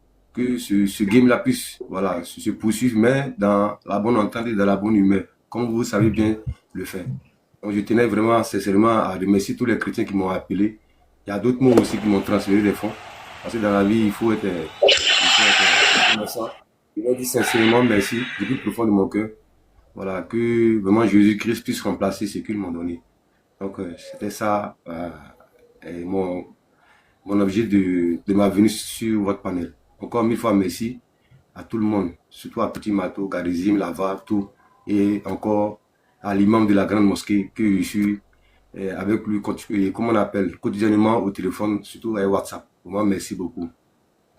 Speaker 8: ce game-là puisse se poursuivre, mais dans la bonne entente et dans la bonne humeur, comme vous savez bien le faire. Donc, je tenais vraiment sincèrement à remercier tous les chrétiens qui m'ont appelé. Il y a d'autres mots aussi qui m'ont transféré des fonds. Parce que dans la vie, il faut être reconnaissant. Je leur dis sincèrement merci, du plus profond de mon cœur. Voilà, que vraiment Jésus-Christ puisse remplacer ce qu'ils m'ont donné. Donc, c'était ça mon objet de ma venue sur votre panel. Encore 1000 fois merci à tout le monde, surtout à Petit Mato, Garizim, Lava, tout, et encore à l'imam de la grande mosquée que je suis avec lui, comme on appelle, quotidiennement au téléphone, surtout avec WhatsApp. Vraiment, merci beaucoup.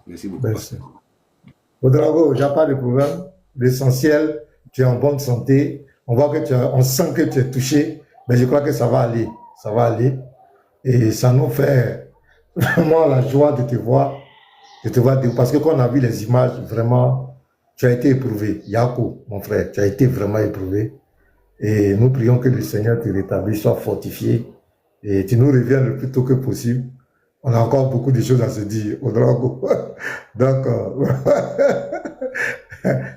Speaker 8: Merci beaucoup.
Speaker 1: Merci. Ouedraogo, il n'y a pas de problème. L'essentiel, tu es en bonne santé. On voit que on sent que tu es touché, mais je crois que ça va aller. Ça va aller. Et ça nous fait vraiment la joie de te voir. Parce que quand on a vu les images, vraiment, tu as été éprouvé. Yako, mon frère, tu as été vraiment éprouvé. Et nous prions que le Seigneur te rétablisse, soit fortifié. Et tu nous reviennes le plus tôt que possible. On a encore beaucoup de choses à se dire au Drago. Donc,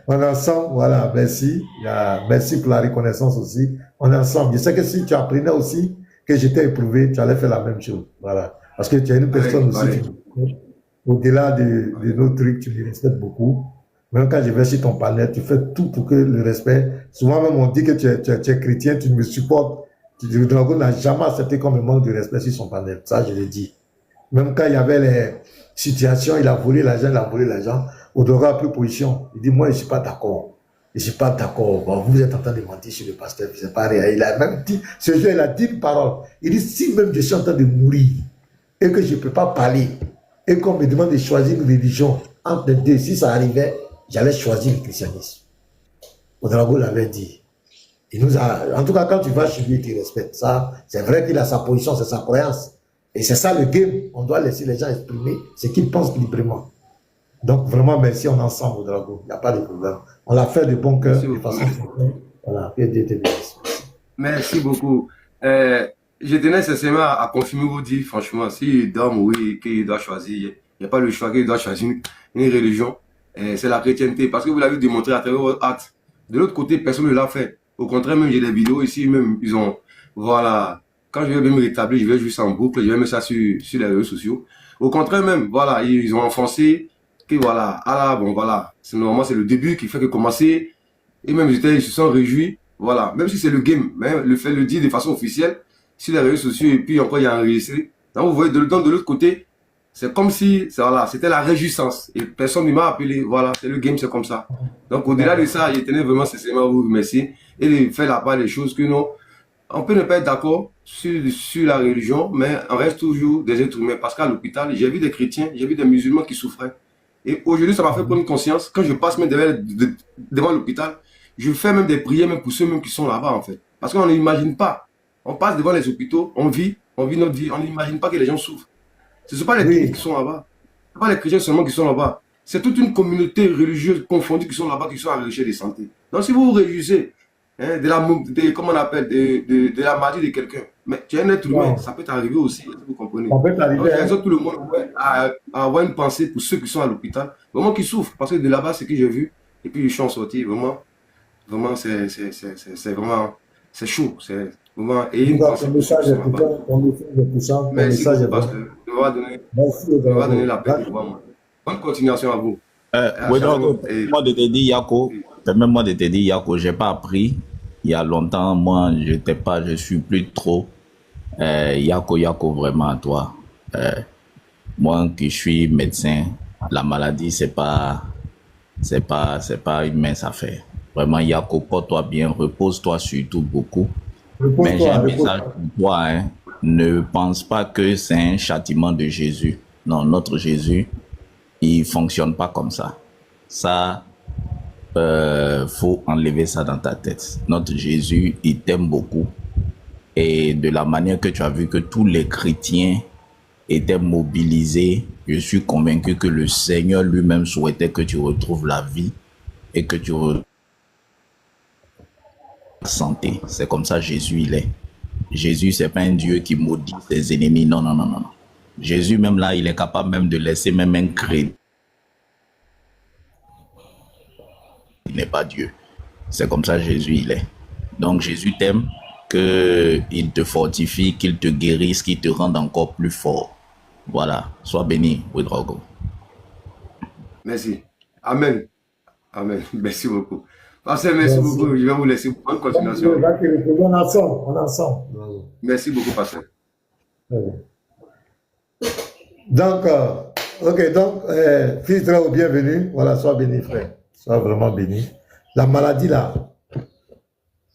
Speaker 1: on est ensemble, voilà, merci. Merci pour la reconnaissance aussi. On est ensemble. Je sais que si tu apprenais aussi que j'étais éprouvé, tu allais faire la même chose. Voilà. Parce que tu es une personne aussi, au-delà de nos trucs, tu les respectes beaucoup. Même quand je vais sur ton panel, tu fais tout pour que le respect. Souvent même on dit que tu es chrétien, tu me supportes. Le Drago n'a jamais accepté qu'on me manque de respect sur son panel. Ça, je le dis. Même quand il y avait les situations, il a volé l'argent, Ouedraogo a pris position. Il dit, moi, je ne suis pas d'accord. Je ne suis pas d'accord. Bon, vous êtes en train de mentir sur le pasteur, c'est pareil. Il a même dit, ce jour, il a dit une parole. Il dit, si même je suis en train de mourir et que je ne peux pas parler et qu'on me demande de choisir une religion entre les deux, si ça arrivait, j'allais choisir le christianisme. Ouedraogo l'avait dit. Il nous a, en tout cas, quand tu vas chez lui, il te respecte. Ça, c'est vrai qu'il a sa position, c'est sa croyance. Et c'est ça le game. On doit laisser les gens exprimer ce qu'ils pensent librement. Donc vraiment, merci, on est ensemble, Ouedraogo. Il n'y a pas de problème. On l'a fait de bon cœur, de façon sincère. Voilà, que Dieu te bénisse.
Speaker 8: Merci beaucoup. Je tenais sincèrement à confirmer vous dire, franchement, s'il doit mourir, qu'il doit choisir, il n'y a pas le choix qu'il doit choisir une religion. C'est la chrétienté. Parce que vous l'avez démontré à travers votre acte. De l'autre côté, personne ne l'a fait. Au contraire, même j'ai des vidéos ici, même ils ont, voilà. Quand je vais me rétablir, je vais juste en boucle, je vais mettre ça sur les réseaux sociaux. Au contraire même, voilà, ils ont enfoncé que voilà, bon voilà, normalement c'est le début qui fait que commencer Et même, ils se sont réjouis. Voilà. Même si c'est le game, mais le fait le dire de façon officielle, sur les réseaux sociaux, et puis encore, il y a enregistré. Donc, vous voyez, de l'autre côté, c'est comme si, voilà, c'était la réjouissance. Et personne ne m'a appelé. Voilà, c'est le game, c'est comme ça. Donc, au-delà de ça, je tenais vraiment sincèrement à vous remercier et de faire la part des choses que non. On peut ne pas être d'accord sur la religion, mais on reste toujours des êtres humains. Parce qu'à l'hôpital, j'ai vu des chrétiens, j'ai vu des musulmans qui souffraient. Et aujourd'hui, ça m'a fait prendre conscience. Quand je passe même devant l'hôpital, je fais même des prières même pour ceux même qui sont là-bas, en fait. Parce qu'on n'imagine pas. On passe devant les hôpitaux, on vit notre vie. On n'imagine pas que les gens souffrent. Ce ne sont pas les chrétiens qui sont là-bas. Ce ne sont pas les chrétiens seulement qui sont là-bas. C'est toute une communauté religieuse confondue qui sont là-bas, qui sont à la recherche de santé. Donc, si vous vous réjouissez, hein, comment on appelle, de la maladie de quelqu'un. Mais tu es un être humain, ça peut t'arriver aussi, vous comprenez.
Speaker 1: On peut t'arriver.
Speaker 8: Donc, tout le monde à avoir une pensée pour ceux qui sont à l'hôpital, vraiment qui souffrent, parce que de là-bas, ce que j'ai vu, et puis je suis en sortie, vraiment, c'est vraiment, c'est chaud, c'est vraiment, et une pensée
Speaker 1: Ton
Speaker 8: pour ceux qui
Speaker 1: message est
Speaker 8: sont là-bas.
Speaker 1: puissant, ton message est puissant, ton
Speaker 8: Merci
Speaker 1: message est
Speaker 8: beaucoup, parce
Speaker 1: bon.
Speaker 8: que on va donner la paix pour moi. Bonne continuation à vous.
Speaker 5: Oui, donc, permets-moi de te dire, Yako, j'ai pas appris. Il y a longtemps, moi, je suis plus trop. Yako, vraiment à toi. Moi, qui suis médecin, la maladie, c'est pas une mince affaire. Vraiment, Yako, porte-toi bien, repose-toi surtout beaucoup. Mais j'ai un message pour toi, hein. Ne pense pas que c'est un châtiment de Jésus. Non, notre Jésus, il fonctionne pas comme ça. Ça, faut enlever ça dans ta tête. Notre Jésus, il t'aime beaucoup. Et de la manière que tu as vu que tous les chrétiens étaient mobilisés, je suis convaincu que le Seigneur lui-même souhaitait que tu retrouves la vie et que tu retrouves la santé. C'est comme ça Jésus, il est. Jésus, c'est pas un Dieu qui maudit ses ennemis. Non. Jésus, même là, il est capable même de laisser même un crédit. Il n'est pas Dieu. C'est comme ça Jésus, il est. Donc Jésus t'aime, qu'il te fortifie, qu'il te guérisse, qu'il te rende encore plus fort. Voilà. Sois béni, Ouedraogo.
Speaker 8: Merci. Amen. Merci beaucoup. Pasteur, merci beaucoup. Je vais vous laisser. Bonne continuation.
Speaker 1: On est ensemble.
Speaker 8: Merci beaucoup, Pasteur.
Speaker 1: Donc, fils de bienvenue. Voilà, sois béni, frère. Sois vraiment béni. La maladie, là,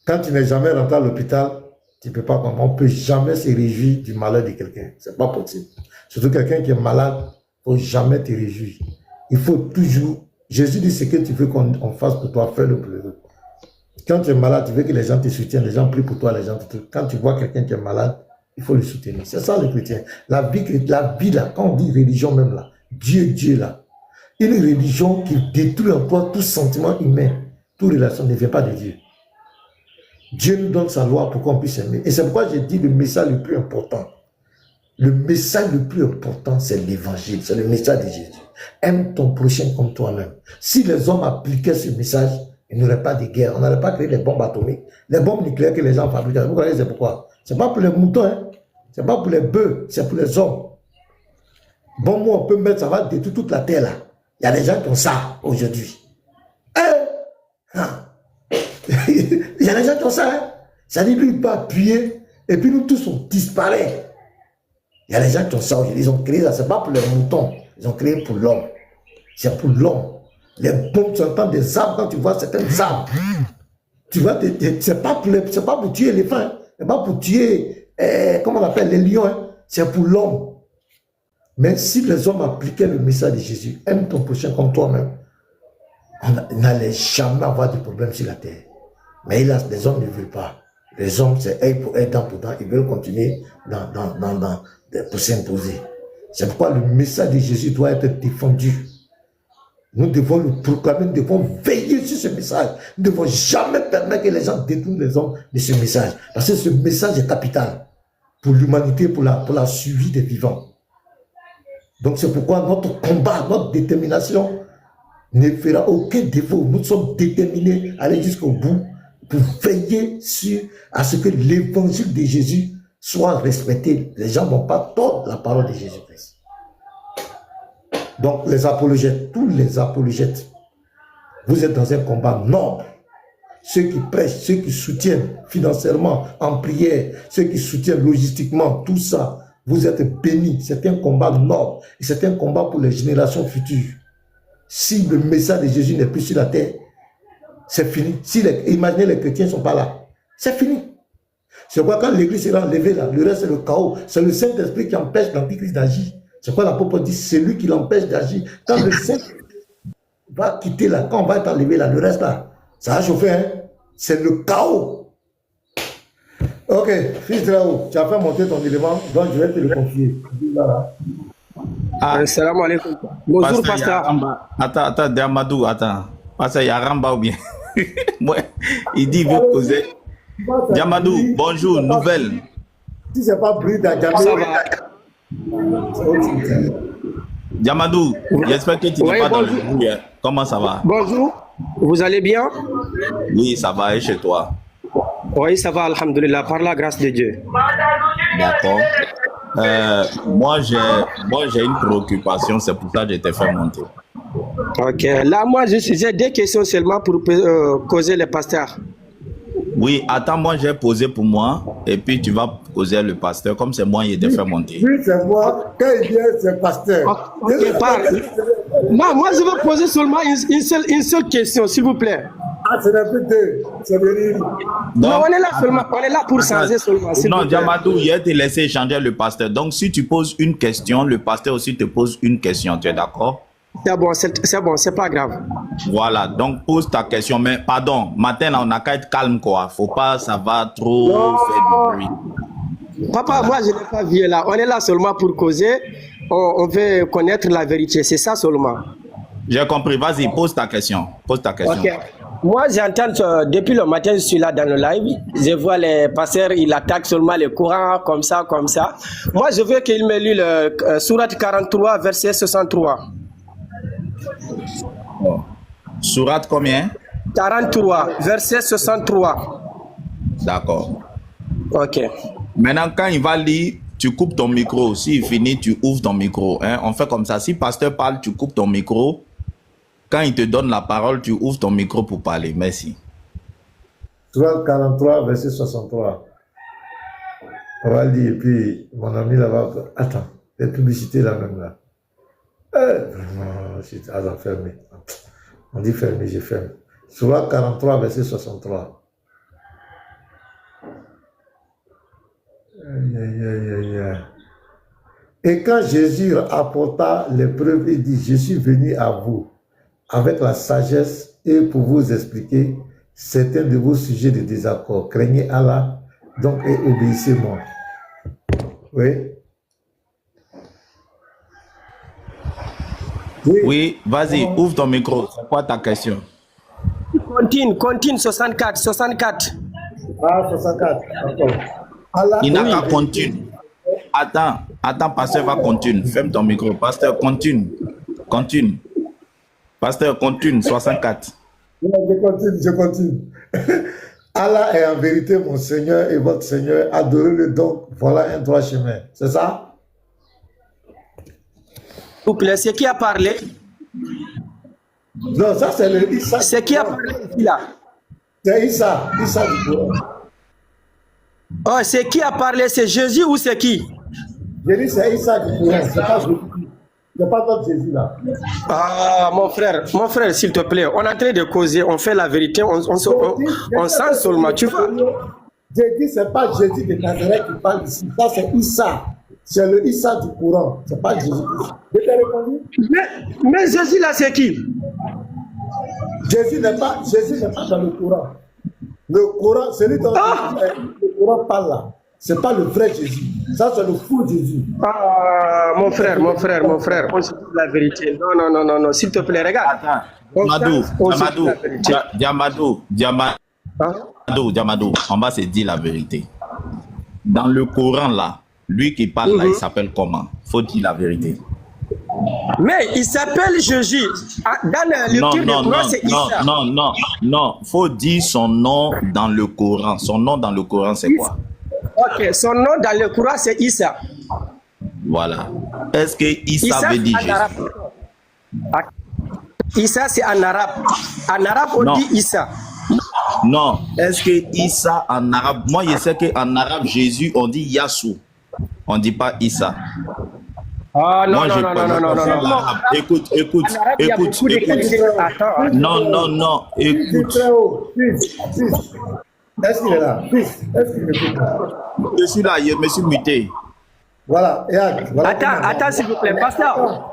Speaker 1: quand tu n'es jamais rentré à l'hôpital, tu ne peux pas comprendre. On ne peut jamais se réjouir du malheur de quelqu'un. Ce n'est pas possible. Surtout quelqu'un qui est malade, il ne faut jamais te réjouir. Il faut toujours. Jésus dit ce que tu veux qu'on fasse pour toi, fais-le pour les autres. Quand tu es malade, tu veux que les gens te soutiennent, les gens prient pour toi, les gens te... Quand tu vois quelqu'un qui est malade, il faut le soutenir. C'est ça le chrétien. La vie là, quand on dit religion même là, Dieu là, une religion qui détruit encore tout sentiment humain, toute relation ne vient pas de Dieu. Dieu nous donne sa loi pour qu'on puisse aimer. Et c'est pourquoi j'ai dit le message le plus important. Le message le plus important, c'est l'évangile, c'est le message de Jésus. Aime ton prochain comme toi-même. Si les hommes appliquaient ce message, il n'y aurait pas de guerre. On n'aurait pas créé les bombes atomiques. Les bombes nucléaires que les gens fabriquent. Vous connaissez c'est pourquoi? Ce n'est pas pour les moutons, hein? Ce n'est pas pour les bœufs, c'est pour les hommes. Bon, moi, on peut mettre, ça va détruire toute la terre là. Il y a des gens qui ont ça aujourd'hui. Il y a des gens qui ont ça, hein? Ça dit, lui, il peut appuyer, et puis nous tous, on disparaît. Il y a des gens qui ont ça aujourd'hui. Ils ont créé ça, ce n'est pas pour les moutons. Ils ont créé pour l'homme. C'est pour l'homme. Les bombes, tu entends des arbres, quand tu vois certaines arbres. Tu vois, c'est pas pour tuer les l'éléphant, hein. C'est pas pour tuer, comment on appelle, les lions, hein. C'est pour l'homme. Mais si les hommes appliquaient le message de Jésus, aime ton prochain comme toi-même, on n'allait jamais avoir de problème sur la terre. Mais hélas, les hommes ne veulent pas. Les hommes, c'est œil pour œil, dent pour dent. Ils veulent continuer pour s'imposer. C'est pourquoi le message de Jésus doit être défendu. Nous devons le proclamer, nous devons veiller sur ce message. Nous ne devons jamais permettre que les gens détournent les hommes de ce message. Parce que ce message est capital pour l'humanité, pour la survie des vivants. Donc c'est pourquoi notre combat, notre détermination ne fera aucun défaut. Nous sommes déterminés à aller jusqu'au bout pour veiller à ce que l'évangile de Jésus soit respecté. Les gens ne vont pas tordre la parole de Jésus-Christ. Donc les apologètes, tous les apologètes, vous êtes dans un combat noble. ceux qui prêchent, ceux qui soutiennent financièrement, en prière, ceux qui soutiennent logistiquement, tout ça, vous êtes bénis. C'est un combat noble et c'est un combat pour les générations futures. Si le message de Jésus n'est plus sur la terre, c'est fini. Imaginez les chrétiens ne sont pas là. C'est fini. C'est pourquoi quand l'église sera enlevée là, le reste c'est le chaos. C'est le Saint-Esprit qui empêche l'Antichrist d'agir. C'est quoi l'apôtre dit? C'est lui qui l'empêche d'agir. Quand le Saint-Esprit va quitter là, quand on va être enlevé là, le reste là, ça va chauffer, hein? C'est le chaos. Ok, fils de là-haut, tu as fait monter ton élément, donc je vais te le confier.
Speaker 9: Salam alaikum. Bonjour, pasteur.
Speaker 5: Attends, Diamadou, attends. Pasteur Yaramba ou bien? Il dit, il veut causer. Diamadou, bonjour, nouvelle.
Speaker 1: Si c'est pas bruit d'Adjamé,
Speaker 9: ça va.
Speaker 5: Diamadou, j'espère que tu n'es pas dans le bruit. Comment ça va?
Speaker 9: Bonjour, vous allez bien?
Speaker 5: Oui, ça va, et chez toi?
Speaker 9: Oui, ça va, alhamdoulilah, par la grâce de Dieu.
Speaker 5: D'accord. Moi, j'ai une préoccupation, c'est pour ça que je t'ai fait monter.
Speaker 9: Ok, là, moi, j'ai des questions seulement pour causer le pasteur.
Speaker 5: Oui, attends, moi, j'ai posé pour moi, et puis tu vas causer le pasteur, comme c'est moi, il t'a fait monter.
Speaker 1: Oui, c'est moi. Quand il vient, c'est pasteur.
Speaker 9: Ok, parle. Non, moi, je veux poser seulement une seule question, s'il vous plaît.
Speaker 1: Ah, c'est un peu deux. C'est venu.
Speaker 9: Non, on est là seulement, on est là pour changer seulement.
Speaker 5: Non, Diamadou, il a te laissé échanger le pasteur. Donc, si tu poses une question, le pasteur aussi te pose une question. Tu es d'accord?
Speaker 9: C'est bon, c'est pas grave.
Speaker 5: Voilà, donc pose ta question. Mais pardon, matin, là, on n'a qu'à être calme, quoi. Faut pas, ça va trop faire du bruit.
Speaker 9: Papa, moi, je n'ai pas vu là. On est là seulement pour causer. On veut connaître la vérité. C'est ça seulement.
Speaker 5: J'ai compris. Vas-y, pose ta question. Pose ta question.
Speaker 9: Ok. Moi, j'entends depuis le matin, je suis là dans le live. Je vois les pasteurs, ils attaquent seulement les courants, comme ça, comme ça. Moi, je veux qu'il me lise le Sourate 43, verset 63.
Speaker 5: Sourate combien?
Speaker 9: 43, verset 63.
Speaker 5: D'accord.
Speaker 9: Ok.
Speaker 5: Maintenant, quand il va lire, tu coupes ton micro. S'il finit, tu ouvres ton micro. Hein? On fait comme ça. Si le pasteur parle, tu coupes ton micro. Quand il te donne la parole, tu ouvres ton micro pour parler. Merci.
Speaker 1: Sourate 43, verset 63. On va lire, et puis mon ami là-bas. Attends, les publicités là même là. Vraiment, c'est fermé. On dit fermé, j'ai fermé. Sourate 43, verset 63. Et quand Jésus apporta les preuves, il dit, je suis venu à vous avec la sagesse et pour vous expliquer certains de vos sujets de désaccord. Craignez Allah, donc, et obéissez-moi. Oui.
Speaker 5: Oui, vas-y, ouvre ton micro. C'est quoi ta question?
Speaker 9: Continue, 64.
Speaker 1: Ah, 64, d'accord. Allah,
Speaker 5: il n'a qu'à continuer. Attends, pasteur va continuer. Ferme ton micro. Pasteur, continue. Pasteur, continue, 64.
Speaker 1: Je continue. Allah est en vérité mon Seigneur et votre Seigneur. Adorez-le donc. Voilà un droit chemin. C'est ça?
Speaker 9: S'il vous plaît, c'est qui a parlé?
Speaker 1: Non, ça c'est le Issa.
Speaker 9: C'est qui a parlé ici là?
Speaker 1: C'est Issa du Coran.
Speaker 9: Oh, c'est qui a parlé? C'est Jésus ou c'est qui?
Speaker 1: J'ai dit c'est Issa du Coran. C'est pas Jésus. C'est pas votre Jésus là.
Speaker 9: Ah, mon frère, s'il te plaît, on est en train de causer, on fait la vérité, on sent seulement, tu vois.
Speaker 1: J'ai dit c'est pas Jésus de Nazareth qui parle ici. Ça c'est Issa. C'est le Issa du Coran. C'est pas Jésus. Je t'ai répondu.
Speaker 9: Mais Jésus là, c'est qui?
Speaker 1: Jésus n'est pas dans le Coran. Le Coran, celui dont le Coran parle là, c'est pas le vrai Jésus. Ça, c'est le faux Jésus.
Speaker 9: Ah, mon frère, on se dit la vérité. Non, s'il te plaît, regarde.
Speaker 5: Diamadou, on va se dire la vérité. Dans le Coran là, lui qui parle là, il s'appelle comment? Faut dire la vérité.
Speaker 9: Mais il s'appelle Jésus. Dans le livre du Coran, c'est Issa.
Speaker 5: Non. Faut dire son nom dans le Coran. Son nom dans le Coran, c'est quoi?
Speaker 9: Ok, son nom dans le Coran, c'est Issa.
Speaker 5: Voilà. Est-ce que Issa veut dire Jésus?
Speaker 9: Issa, c'est en arabe. En arabe, on dit Issa.
Speaker 5: Non, est-ce que Issa en arabe, moi je sais qu'en arabe, Jésus, on dit Yassou. On ne dit pas Issa.
Speaker 9: Ah non,
Speaker 5: Moi,
Speaker 9: non,
Speaker 5: je
Speaker 9: non, non,
Speaker 5: connais
Speaker 9: non, non,
Speaker 5: pas
Speaker 9: non, non.
Speaker 5: l'arabe. Écoute, écoute,
Speaker 9: En arabe, il y a
Speaker 5: écoute,
Speaker 9: beaucoup de
Speaker 5: écoute.
Speaker 9: qualités. Attends,
Speaker 5: Non, non, non,
Speaker 1: Fils,
Speaker 5: écoute.
Speaker 1: très haut. Fils. Est-ce qu'il est là? Fils, est-ce qu'il m'écoute là?
Speaker 5: Je suis là, je me suis muté.
Speaker 1: Voilà, regarde. Voilà
Speaker 9: attends, s'il vous plaît, pasteur.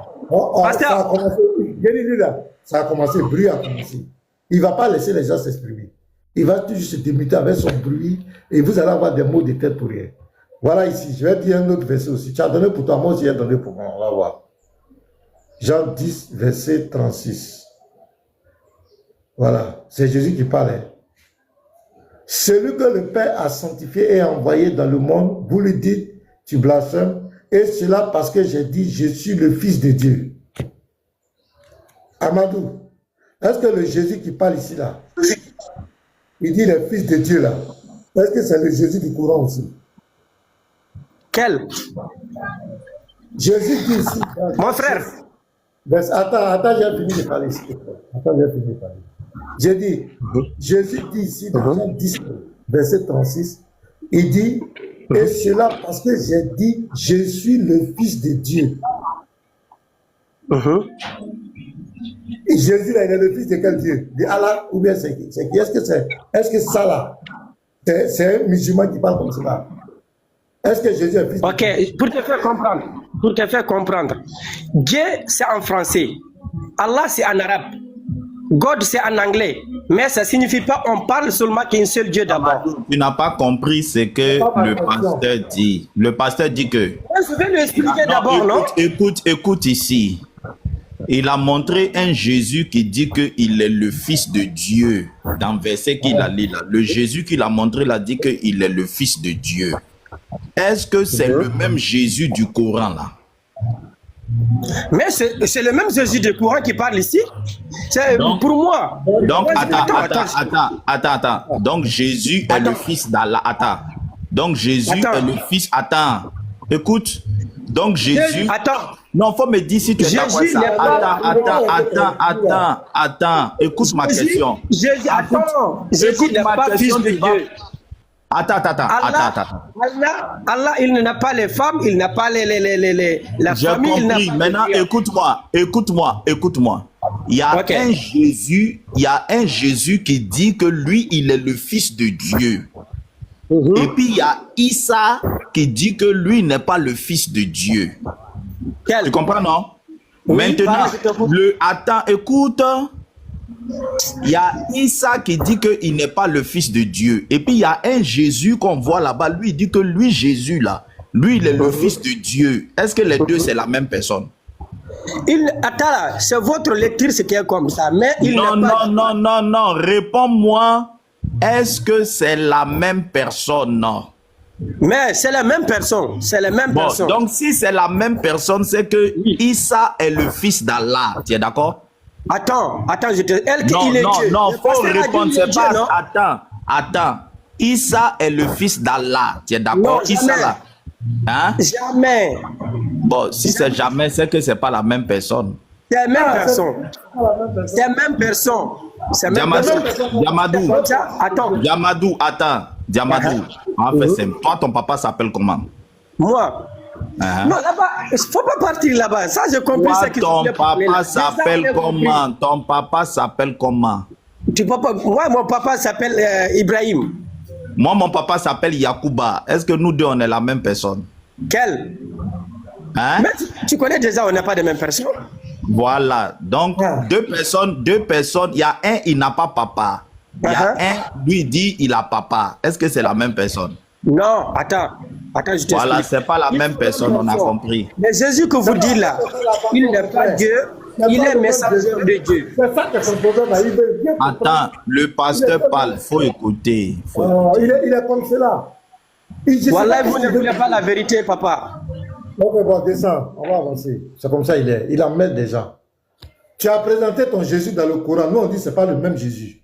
Speaker 9: Pasteur.
Speaker 1: Ça a commencé, lui là, ça a commencé, le bruit a commencé. Il ne va pas laisser les gens s'exprimer. Il va toujours se démuter avec son bruit et vous allez avoir des mots de tête pour rien. Voilà ici, je vais dire un autre verset aussi. Tu as donné pour toi, moi aussi j'ai donné pour moi, on va voir. Jean 10, verset 36. Voilà, c'est Jésus qui parlait. Celui que le Père a sanctifié et envoyé dans le monde, vous lui dites, tu blasphèmes, et cela parce que j'ai dit, je suis le Fils de Dieu. Amadou, est-ce que le Jésus qui parle ici là, il dit le Fils de Dieu là, est-ce que c'est le Jésus du Coran aussi?
Speaker 9: Quel?
Speaker 1: Jésus dit ici.
Speaker 9: Mon frère.
Speaker 1: Attends, j'ai fini de parler ici. Attends, j'ai fini de parler. J'ai dit, Jésus dit ici dans Jean 10, verset 36, il dit, et cela parce que j'ai dit, je suis le Fils de Dieu. Et Jésus là, il est le Fils de quel Dieu? De Allah ou bien c'est qui? Est-ce que ça là, c'est un musulman qui parle comme cela? Est-ce que Jésus est Fils de Dieu?
Speaker 9: Ok, pour te faire comprendre, Dieu c'est en français, Allah c'est en arabe, God c'est en anglais, mais ça signifie pas on parle seulement qu'un seul Dieu d'abord.
Speaker 5: Tu n'as pas compris ce que le pasteur dit. Le pasteur dit que...
Speaker 9: Je vais lui expliquer d'abord, non?
Speaker 5: Écoute ici. Il a montré un Jésus qui dit qu'il est le Fils de Dieu. Dans le verset qu'il a lu là. Le Jésus qu'il a montré là dit qu'il est le Fils de Dieu. Est-ce que c'est le même Jésus du Coran là?
Speaker 9: Mais c'est le même Jésus du Coran qui parle ici. C'est pour moi.
Speaker 5: Donc, attends. Donc, Jésus est le Fils d'Allah. Attends. Donc, Jésus est le Fils... Attends. Écoute. Donc, Jésus...
Speaker 9: Attends.
Speaker 5: Non, faut me dire si tu es d'accord avec ça. Attends. Écoute ma question.
Speaker 9: Jésus n'est pas Fils de Dieu.
Speaker 5: Attends.
Speaker 9: Allah, il n'a pas les femmes, il n'a pas la famille.
Speaker 5: J'ai compris. Maintenant, écoute-moi. Il y a un Jésus qui dit que lui, il est le Fils de Dieu. Et puis, il y a Issa qui dit que lui n'est pas le Fils de Dieu. Tu comprends, non? Oui, maintenant, attends, écoute. Il y a Issa qui dit qu'il n'est pas le Fils de Dieu. Et puis il y a un Jésus qu'on voit là-bas. Lui, il dit que lui, Jésus là, lui, il est le Fils de Dieu. Est-ce que les deux, c'est la même personne?
Speaker 9: Attends là, c'est votre lecture, c'est qui est comme ça. Mais
Speaker 5: non. Réponds-moi. Est-ce que c'est la même personne?
Speaker 9: Mais c'est la même personne. C'est la même personne.
Speaker 5: Donc si c'est la même personne, c'est que Issa est le Fils d'Allah. Tu es d'accord?
Speaker 9: Attends, je te...
Speaker 5: Non, faut répondre, c'est pas... Attends. Issa est le Fils d'Allah. Tu es d'accord? Issa là. Hein?
Speaker 9: Jamais.
Speaker 5: Bon, si c'est jamais, c'est que c'est pas la même personne.
Speaker 9: C'est la même personne. C'est la même personne. C'est la même personne.
Speaker 5: Diamadou, attends. En fait, c'est toi, ton papa s'appelle comment?
Speaker 9: Moi? Non, là-bas, il ne faut pas partir là-bas. Ça, j'ai compris.
Speaker 5: Ton papa s'appelle comment? Ton papa s'appelle comment?
Speaker 9: Moi, mon papa s'appelle Ibrahim.
Speaker 5: Moi, mon papa s'appelle Yacouba. Est-ce que nous deux, on est la même personne?
Speaker 9: Quelle?
Speaker 5: Hein?
Speaker 9: Mais tu connais déjà, on n'est pas de même personne.
Speaker 5: Voilà. Donc, deux personnes. Il y a un, il n'a pas papa. Il y a un, lui, dit, il a papa. Est-ce que c'est la même personne?
Speaker 9: Non, attends, je t'explique.
Speaker 5: Voilà, c'est pas la même personne, on a compris.
Speaker 9: Mais Jésus que vous dites là, il n'est pas Dieu, il est messager de Dieu.
Speaker 1: C'est ça que son problème.
Speaker 5: Attends, le pasteur parle, faut écouter.
Speaker 1: Il est comme cela.
Speaker 9: Voilà, vous ne voulez pas la vérité, papa.
Speaker 1: Ok, bon, descends, on va avancer. C'est comme ça il est. Il emmène des gens. Tu as présenté ton Jésus dans le Coran. Nous, on dit que ce n'est pas le même Jésus.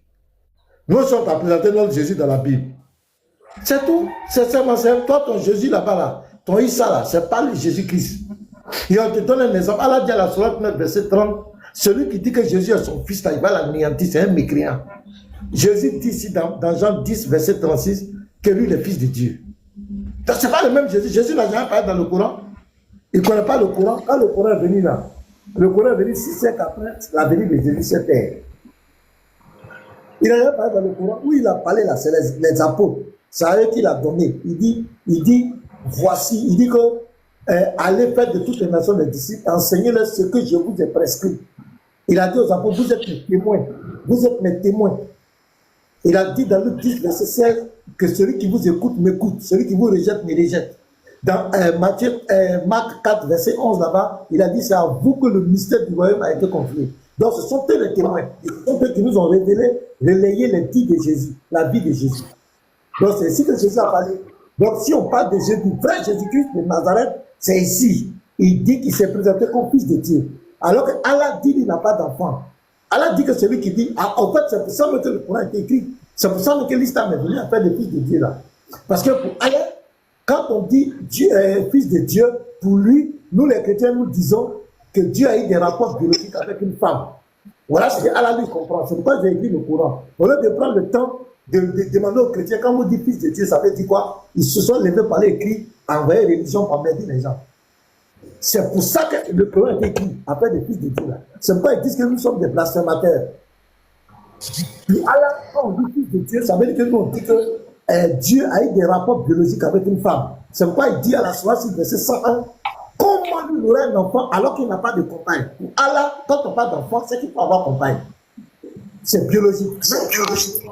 Speaker 1: Nous, on t'a présenté notre Jésus dans la Bible. C'est tout. C'est toi, ton Jésus là-bas, là, ton Issa là, c'est pas le Jésus-Christ. Et on te donne un exemple. Allah dit à la sourate 9, verset 30, Celui qui dit que Jésus est son fils, là, il va l'anéantir, c'est un mécréant. Jésus dit ici dans Jean 10, verset 36, que lui, est le fils de Dieu. Donc, ce n'est pas le même Jésus. Jésus n'a jamais parlé dans le Coran. Il ne connaît pas le Coran. Quand le Coran est venu là, le Coran est venu 6 siècles après la venue de Jésus sur terre. Il n'a jamais parlé dans le Coran où il a parlé là, c'est les apôtres. C'est à eux qu'il a donné. Il dit, voici, il dit que allez faire de toutes les nations des disciples, enseignez-leur ce que je vous ai prescrit. Il a dit aux apôtres, vous êtes mes témoins. Vous êtes mes témoins. Il a dit dans Luc 10, verset 16, que celui qui vous écoute m'écoute, celui qui vous rejette me rejette. Dans Marc 4, verset 11 là-bas, il a dit c'est à vous que le mystère du royaume a été confié. Donc ce sont eux les témoins. Ce sont eux qui nous ont révélé, relayé les dits de Jésus, la vie de Jésus. Donc c'est ici que Jésus a parlé. Donc si on parle de Jésus, vrai Jésus-Christ de Nazareth, c'est ici. Il dit qu'il s'est présenté comme fils de Dieu. Alors que Allah dit qu'il n'a pas d'enfant. Allah dit que celui qui dit, en fait c'est pour ça que le Coran a été écrit. C'est pour ça que l'islam est venu à faire des fils de Dieu là. Parce que pour Allah, quand on dit Dieu est fils de Dieu, pour lui, nous les chrétiens, nous disons que Dieu a eu des rapports biologiques avec une femme. Voilà ce que Allah lui comprend. C'est pourquoi j'ai écrit le Coran. Au lieu de prendre le temps de demander aux chrétiens, quand vous dites fils de Dieu, ça veut dire quoi? Ils se sont levés par l'écrit, envoyé religion pour emmerder les gens. C'est pour ça que le Coran est écrit après des fils de Dieu là. C'est pourquoi ils disent que nous sommes des blasphémateurs. Puis Allah, quand on dit fils de Dieu, ça veut dire que nous on dit que Dieu a eu des rapports biologiques avec une femme. C'est pourquoi il dit à la sourate, verset 101, comment lui aurait un enfant alors qu'il n'a pas de compagne? Pour Allah, quand on parle d'enfant, c'est qu'il faut avoir compagne. C'est biologique. C'est biologique.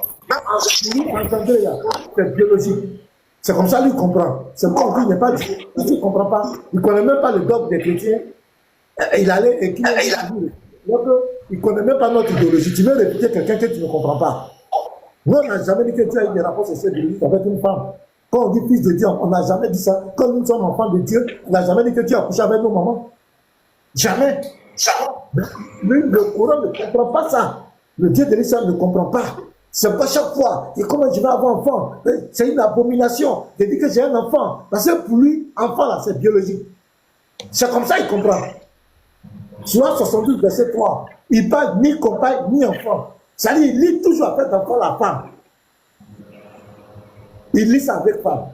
Speaker 1: C'est biologique. C'est comme ça lui comprend. C'est pourquoi on dit qu'il n'est pas Dieu. Il ne comprend pas. Il ne connaît même pas le dogme des chrétiens. Il allait écrire. Donc, il ne connaît même pas notre idéologie. Tu veux répéter quelqu'un que tu ne comprends pas. Nous, on n'a jamais dit que Dieu a eu des rapports sexuels biologiques avec une femme. Quand on dit fils de Dieu, on n'a jamais dit ça. Quand nous sommes enfants de Dieu, on n'a jamais dit que Dieu a couché avec nos mamans. Jamais. Jamais. Lui, le Coran ne comprend pas ça. Le Dieu de l'Islam ne comprend pas. C'est pas chaque fois. Et comment je vais avoir un enfant? C'est une abomination. De dire que j'ai un enfant. Parce que pour lui, enfant là, c'est biologique. C'est comme ça qu'il comprend. Soit 72, verset 3. Il parle ni compagne, ni enfant. C'est-à-dire, il lit toujours avec d'enfant la femme. Il lit ça avec femme.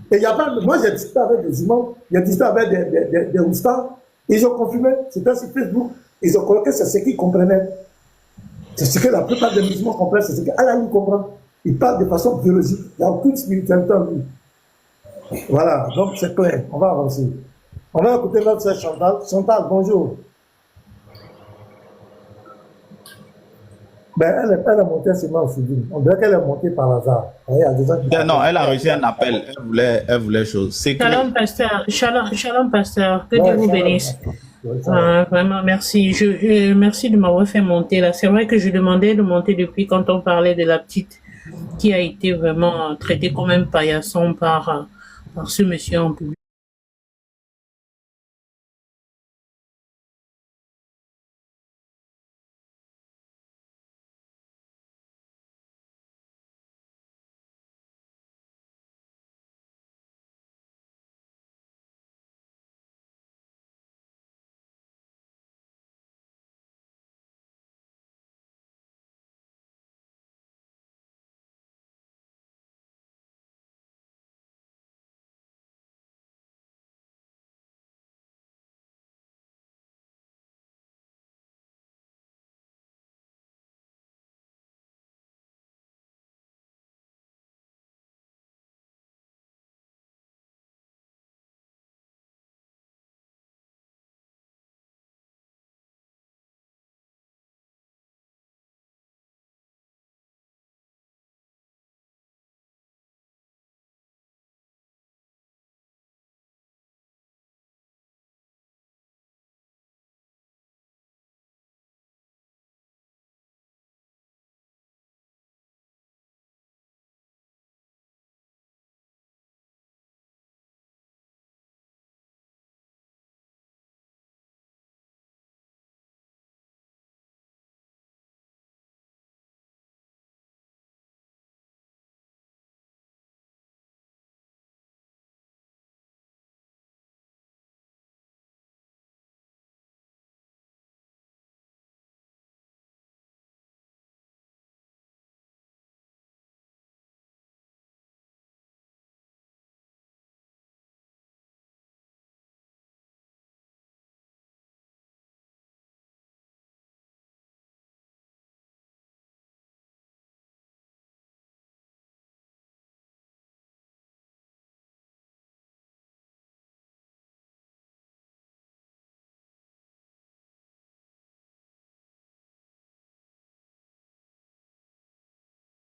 Speaker 1: Et il y a pas. Moi, j'ai discuté avec des humains, j'ai discuté avec des oustans. Ils ont confirmé, c'était sur Facebook. Ils ont coloqué, c'est ce qu'ils comprenaient. C'est ce que la plupart des musulmans comprennent, c'est ce qu'Allah lui comprend. Il parle de façon biologique. Il n'y a aucune spiritualité en lui. Voilà, donc c'est clair. On va avancer. On va écouter notre sœur Chantal. Chantal, bonjour. Ben, elle est montée sur moi aussi. On dirait qu'elle est montée par hasard. Il y a des gens qui
Speaker 5: non, elle a reçu un appel. Elle voulait chose.
Speaker 10: Shalom, pasteur. Shalom, pasteur. Que Dieu vous bénisse. Vraiment, merci. Merci de m'avoir fait monter là. C'est vrai que je demandais de monter depuis quand on parlait de la petite qui a été vraiment traitée comme un paillasson par ce monsieur en public.